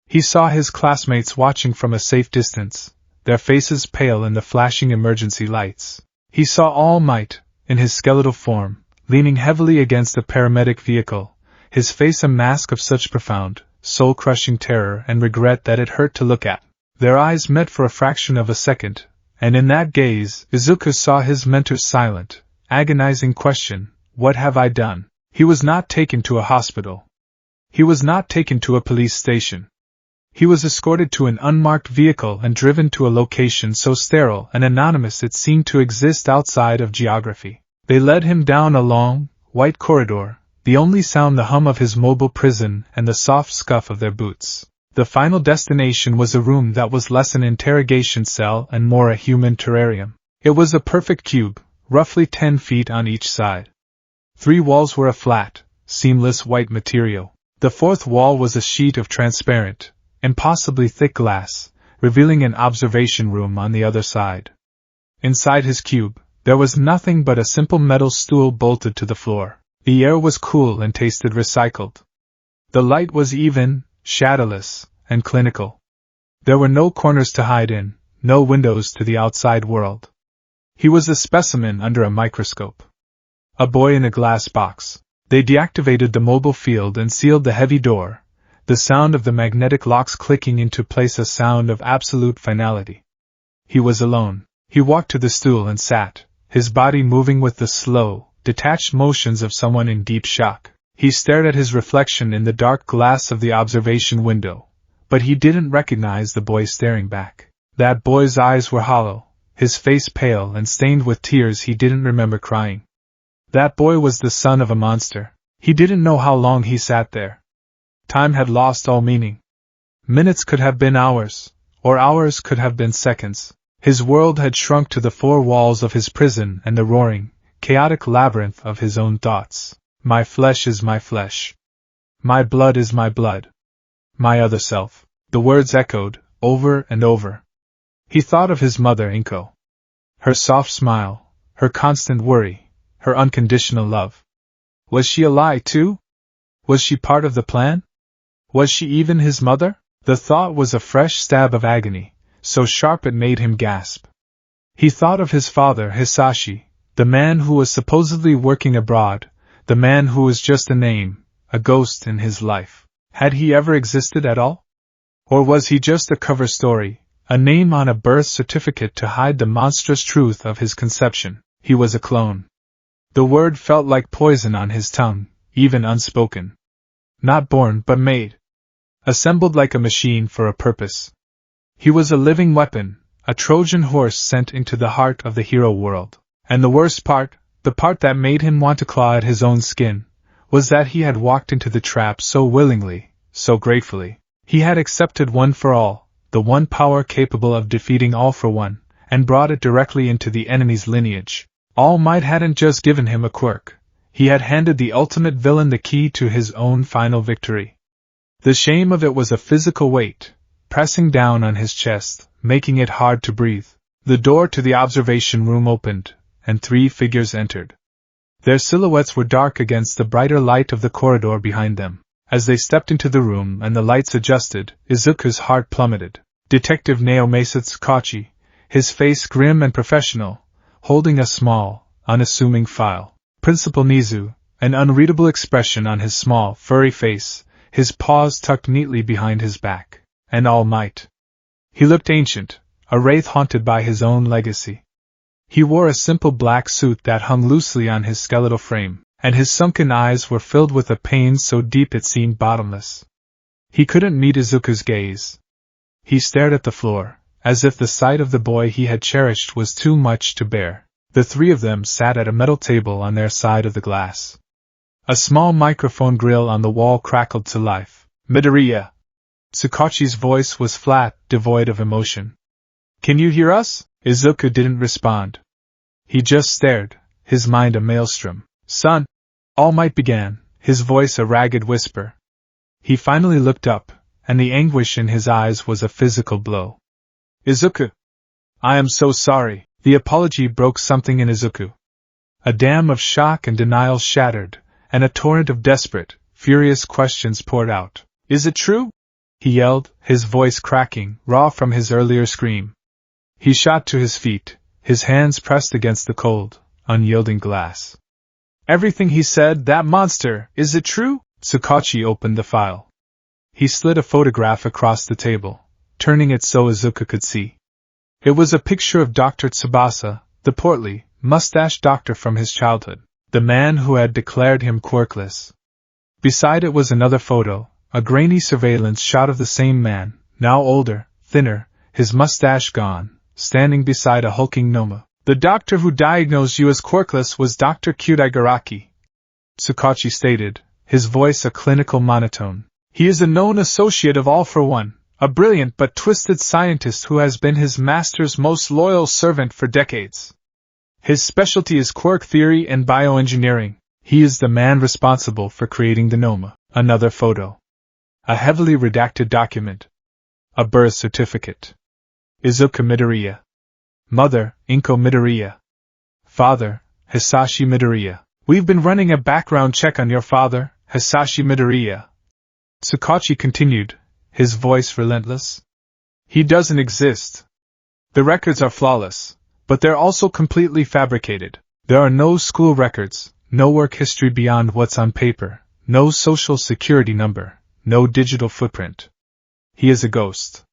He saw his classmates watching from a safe distance, their faces pale in the flashing emergency lights. He saw All Might, in his skeletal form, leaning heavily against a paramedic vehicle, his face a mask of such profound, soul-crushing terror and regret that it hurt to look at. Their eyes met for a fraction of a second, and in that gaze, Izuku saw his mentor's silent, agonizing question, "What have I done?" He was not taken to a hospital. He was not taken to a police station. He was escorted to an unmarked vehicle and driven to a location so sterile and anonymous it seemed to exist outside of geography. They led him down a long, white corridor, the only sound the hum of his mobile prison and the soft scuff of their boots. The final destination was a room that was less an interrogation cell and more a human terrarium. It was a perfect cube, roughly 10 feet on each side. 3 walls were a flat, seamless white material. The 4th wall was a sheet of transparent, impossibly thick glass, revealing an observation room on the other side. Inside his cube, there was nothing but a simple metal stool bolted to the floor. The air was cool and tasted recycled. The light was even, shadowless, and clinical. There were no corners to hide in, no windows to the outside world. He was a specimen under a microscope. A boy in a glass box. They deactivated the mobile field and sealed the heavy door, the sound of the magnetic locks clicking into place a sound of absolute finality. He was alone. He walked to the stool and sat, his body moving with the slow, detached motions of someone in deep shock. He stared at his reflection in the dark glass of the observation window, but he didn't recognize the boy staring back. That boy's eyes were hollow, his face pale and stained with tears he didn't remember crying. That boy was the son of a monster. He didn't know how long he sat there. Time had lost all meaning. Minutes could have been hours, or hours could have been seconds. His world had shrunk to the 4 walls of his prison and the roaring, chaotic labyrinth of his own thoughts. My flesh is my flesh. My blood is my blood. My other self. The words echoed, over and over. He thought of his mother Inko. Her soft smile, her constant worry, her unconditional love. Was she a lie too? Was she part of the plan? Was she even his mother? The thought was a fresh stab of agony, so sharp it made him gasp. He thought of his father Hisashi, the man who was supposedly working abroad, the man who was just a name, a ghost in his life. Had he ever existed at all? Or was he just a cover story, a name on a birth certificate to hide the monstrous truth of his conception? He was a clone. The word felt like poison on his tongue, even unspoken. Not born but made. Assembled like a machine for a purpose. He was a living weapon, a Trojan horse sent into the heart of the hero world. And the worst part, the part that made him want to claw at his own skin, was that he had walked into the trap so willingly, so gratefully. He had accepted One for All, the one power capable of defeating All for One, and brought it directly into the enemy's lineage. All Might hadn't just given him a quirk, he had handed the ultimate villain the key to his own final victory. The shame of it was a physical weight, pressing down on his chest, making it hard to breathe. The door to the observation room opened, and 3 figures entered. Their silhouettes were dark against the brighter light of the corridor behind them. As they stepped into the room and the lights adjusted, Izuku's heart plummeted. Detective Naomiya Tsukachi, his face grim and professional, holding a small, unassuming file. Principal Nizu, an unreadable expression on his small, furry face, his paws tucked neatly behind his back. And All Might. He looked ancient, a wraith haunted by his own legacy. He wore a simple black suit that hung loosely on his skeletal frame, and his sunken eyes were filled with a pain so deep it seemed bottomless. He couldn't meet Izuku's gaze. He stared at the floor, as if the sight of the boy he had cherished was too much to bear. The 3 of them sat at a metal table on their side of the glass. A small microphone grill on the wall crackled to life. Midoriya. Tsukachi's voice was flat, devoid of emotion. Can you hear us? Izuku didn't respond. He just stared, his mind a maelstrom. Son! All Might began, his voice a ragged whisper. He finally looked up, and the anguish in his eyes was a physical blow. Izuku! I am so sorry. The apology broke something in Izuku. A dam of shock and denial shattered, and a torrent of desperate, furious questions poured out. Is it true? He yelled, his voice cracking, raw from his earlier scream. He shot to his feet, his hands pressed against the cold, unyielding glass. Everything he said, that monster, is it true? Tsukachi opened the file. He slid a photograph across the table, turning it so Izuku could see. It was a picture of Dr. Tsubasa, the portly, mustached doctor from his childhood, the man who had declared him quirkless. Beside it was another photo, a grainy surveillance shot of the same man, now older, thinner, his mustache gone, standing beside a hulking Noma. The doctor who diagnosed you as quirkless was Dr. Kyudai Garaki, Tsukachi stated, his voice a clinical monotone. He is a known associate of All for One, a brilliant but twisted scientist who has been his master's most loyal servant for decades. His specialty is quirk theory and bioengineering. He is the man responsible for creating the Noma. Another photo. A heavily redacted document. A birth certificate. Izuku Midoriya. Mother, Inko Midoriya. Father, Hisashi Midoriya. We've been running a background check on your father, Hisashi Midoriya. Tsukachi continued, his voice relentless. He doesn't exist. The records are flawless, but they're also completely fabricated. There are no school records, no work history beyond what's on paper, no social security number, no digital footprint. He is a ghost.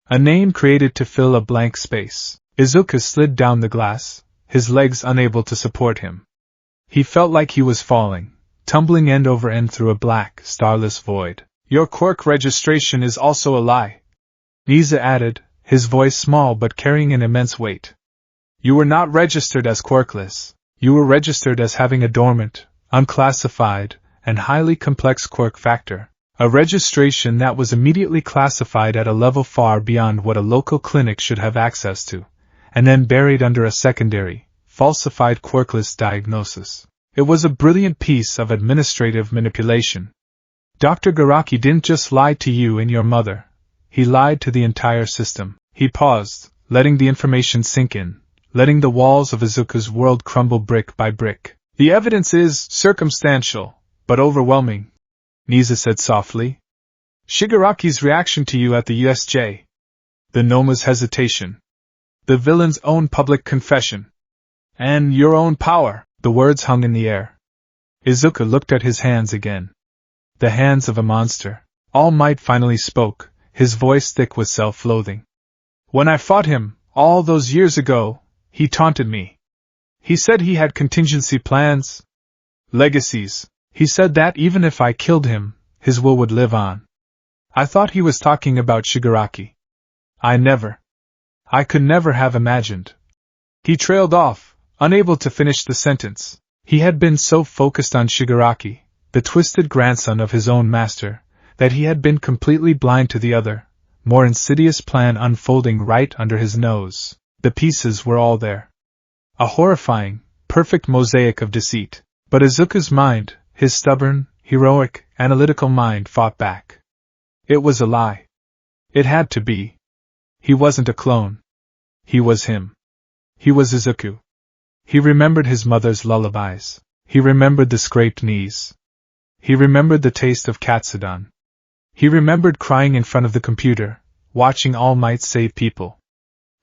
A name created to fill a blank space. Izuku slid down the glass, his legs unable to support him. He felt like he was falling, tumbling end over end through a black, starless void. Your quirk registration is also a lie, Niza added, his voice small but carrying an immense weight. You were not registered as quirkless. You were registered as having a dormant, unclassified, and highly complex quirk factor. A registration that was immediately classified at a level far beyond what a local clinic should have access to, and then buried under a secondary, falsified quirkless diagnosis. It was a brilliant piece of administrative manipulation. Dr. Garaki didn't just lie to you and your mother. He lied to the entire system. He paused, letting the information sink in, letting the walls of Izuku's world crumble brick by brick. The evidence is circumstantial, but overwhelming, Niza said softly. Shigaraki's reaction to you at the USJ. The Noma's hesitation. The villain's own public confession. And your own power. The words hung in the air. Izuku looked at his hands again. The hands of a monster. All Might finally spoke, his voice thick with self-loathing. When I fought him, all those years ago, he taunted me. He said he had contingency plans. Legacies. He said that even if I killed him, his will would live on. I thought he was talking about Shigaraki. I could never have imagined. He trailed off, unable to finish the sentence. He had been so focused on Shigaraki, the twisted grandson of his own master, that he had been completely blind to the other, more insidious plan unfolding right under his nose. The pieces were all there. A horrifying, perfect mosaic of deceit. But Izuku's mind, his stubborn, heroic, analytical mind fought back. It was a lie. It had to be. He wasn't a clone. He was him. He was Izuku. He remembered his mother's lullabies. He remembered the scraped knees. He remembered the taste of katsudon. He remembered crying in front of the computer, watching All Might save people.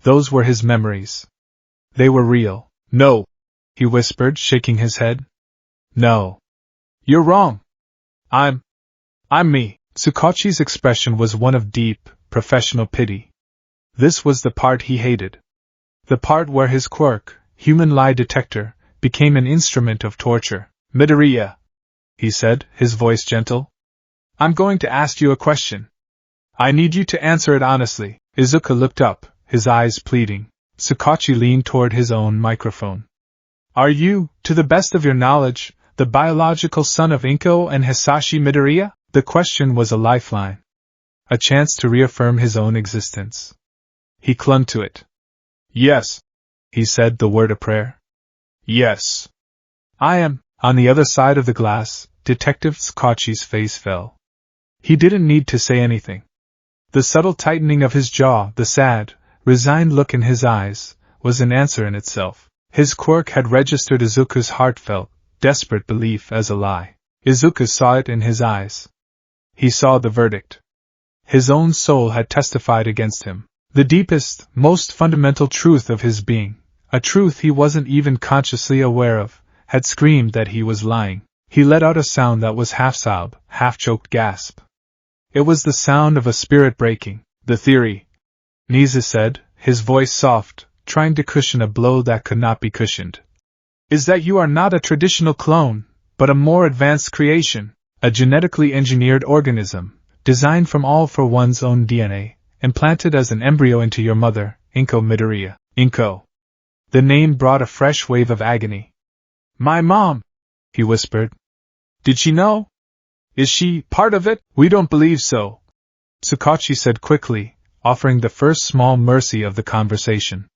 Those were his memories. They were real. No, he whispered, shaking his head. No. You're wrong. I'm me. Tsukachi's expression was one of deep, professional pity. This was the part he hated. The part where his quirk, human lie detector, became an instrument of torture. Midoriya, he said, his voice gentle. I'm going to ask you a question. I need you to answer it honestly. Izuku looked up, his eyes pleading. Tsukachi leaned toward his own microphone. Are you, to the best of your knowledge, the biological son of Inko and Hisashi Midoriya? The question was a lifeline. A chance to reaffirm his own existence. He clung to it. Yes, he said, the word a prayer. Yes. I am. On the other side of the glass, Detective Tsukachi's face fell. He didn't need to say anything. The subtle tightening of his jaw, the sad, resigned look in his eyes, was an answer in itself. His quirk had registered Izuku's heartfelt, desperate belief as a lie. Izuku saw it in his eyes. He saw the verdict. His own soul had testified against him. The deepest, most fundamental truth of his being, a truth he wasn't even consciously aware of, had screamed that he was lying. He let out a sound that was half sob, half choked gasp. It was the sound of a spirit breaking. The theory, Nisa said, his voice soft, trying to cushion a blow that could not be cushioned, is that you are not a traditional clone, but a more advanced creation, a genetically engineered organism, designed from all for one's own DNA, implanted as an embryo into your mother, Inko Midoriya. Inko. The name brought a fresh wave of agony. My mom, he whispered. Did she know? Is she part of it? We don't believe so, Tsukachi said quickly, offering the first small mercy of the conversation.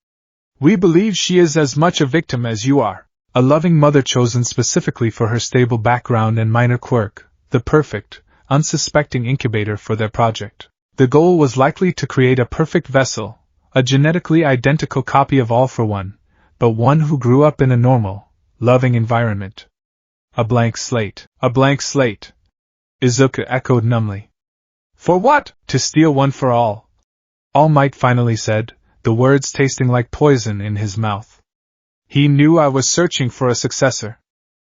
We believe she is as much a victim as you are, a loving mother chosen specifically for her stable background and minor quirk, the perfect, unsuspecting incubator for their project. The goal was likely to create a perfect vessel, a genetically identical copy of All for One, but one who grew up in a normal, loving environment. A blank slate. A blank slate, Izuku echoed numbly. For what? To steal one for all. All Might finally said, the words tasting like poison in his mouth. He knew I was searching for a successor.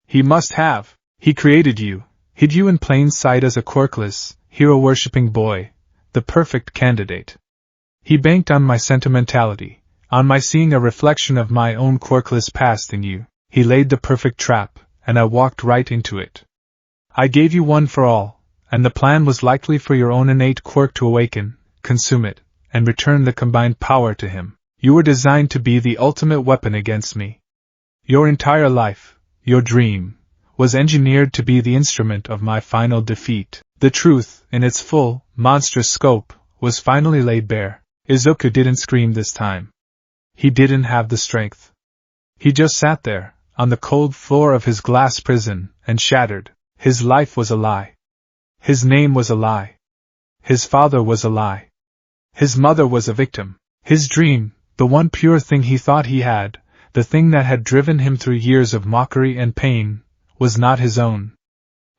He must have. He created you, hid you in plain sight as a quirkless, hero-worshipping boy, the perfect candidate. He banked on my sentimentality, on my seeing a reflection of my own quirkless past in you. He laid the perfect trap, and I walked right into it. I gave you one for all, and the plan was likely for your own innate quirk to awaken, consume it, and return the combined power to him. You were designed to be the ultimate weapon against me. Your entire life, your dream, was engineered to be the instrument of my final defeat. The truth, in its full, monstrous scope, was finally laid bare. Izuku didn't scream this time. He didn't have the strength. He just sat there, on the cold floor of his glass prison, and shattered. His life was a lie. His name was a lie. His father was a lie. His mother was a victim. His dream, the one pure thing he thought he had, the thing that had driven him through years of mockery and pain, was not his own.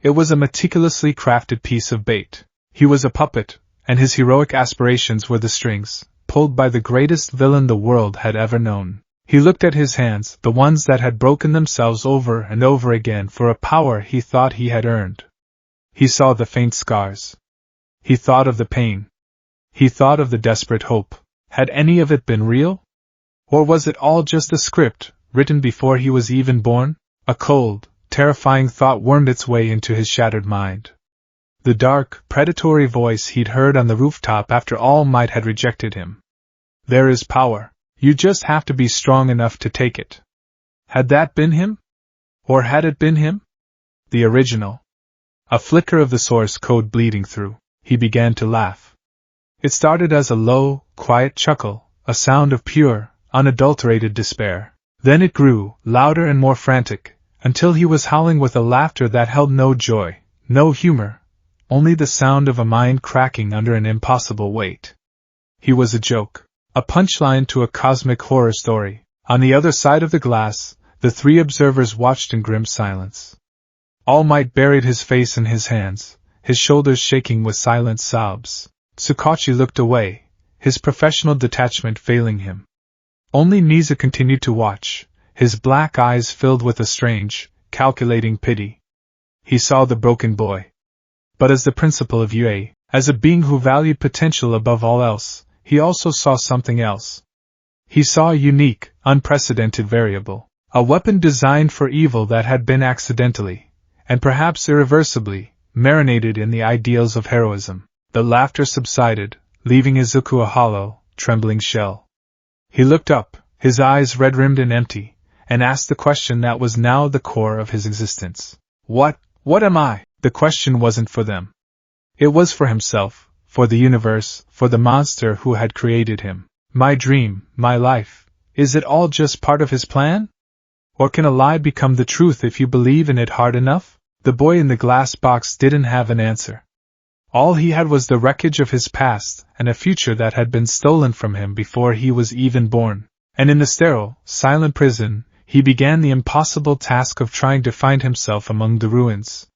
It was a meticulously crafted piece of bait. He was a puppet, and his heroic aspirations were the strings, pulled by the greatest villain the world had ever known. He looked at his hands, the ones that had broken themselves over and over again for a power he thought he had earned. He saw the faint scars. He thought of the pain. He thought of the desperate hope. Had any of it been real? Or was it all just a script, written before he was even born? A cold, terrifying thought wormed its way into his shattered mind. The dark, predatory voice he'd heard on the rooftop after All Might had rejected him. There is power. You just have to be strong enough to take it. Had that been him? Or had it been him? The original. A flicker of the source code bleeding through, he began to laugh. It started as a low, quiet chuckle, a sound of pure, unadulterated despair. Then it grew, louder and more frantic, until he was howling with a laughter that held no joy, no humor, only the sound of a mind cracking under an impossible weight. He was a joke, a punchline to a cosmic horror story. On the other side of the glass, the three observers watched in grim silence. All Might buried his face in his hands, his shoulders shaking with silent sobs. Tsukachi looked away, his professional detachment failing him. Only Nisa continued to watch, his black eyes filled with a strange, calculating pity. He saw the broken boy. But as the principal of UA, as a being who valued potential above all else, he also saw something else. He saw a unique, unprecedented variable, a weapon designed for evil that had been accidentally, and perhaps irreversibly, marinated in the ideals of heroism. The laughter subsided, leaving Izuku a hollow, trembling shell. He looked up, his eyes red-rimmed and empty, and asked the question that was now the core of his existence. What am I? The question wasn't for them. It was for himself, for the universe, for the monster who had created him. My dream, my life, is it all just part of his plan? Or can a lie become the truth if you believe in it hard enough? The boy in the glass box didn't have an answer. All he had was the wreckage of his past and a future that had been stolen from him before he was even born. And in the sterile, silent prison, he began the impossible task of trying to find himself among the ruins.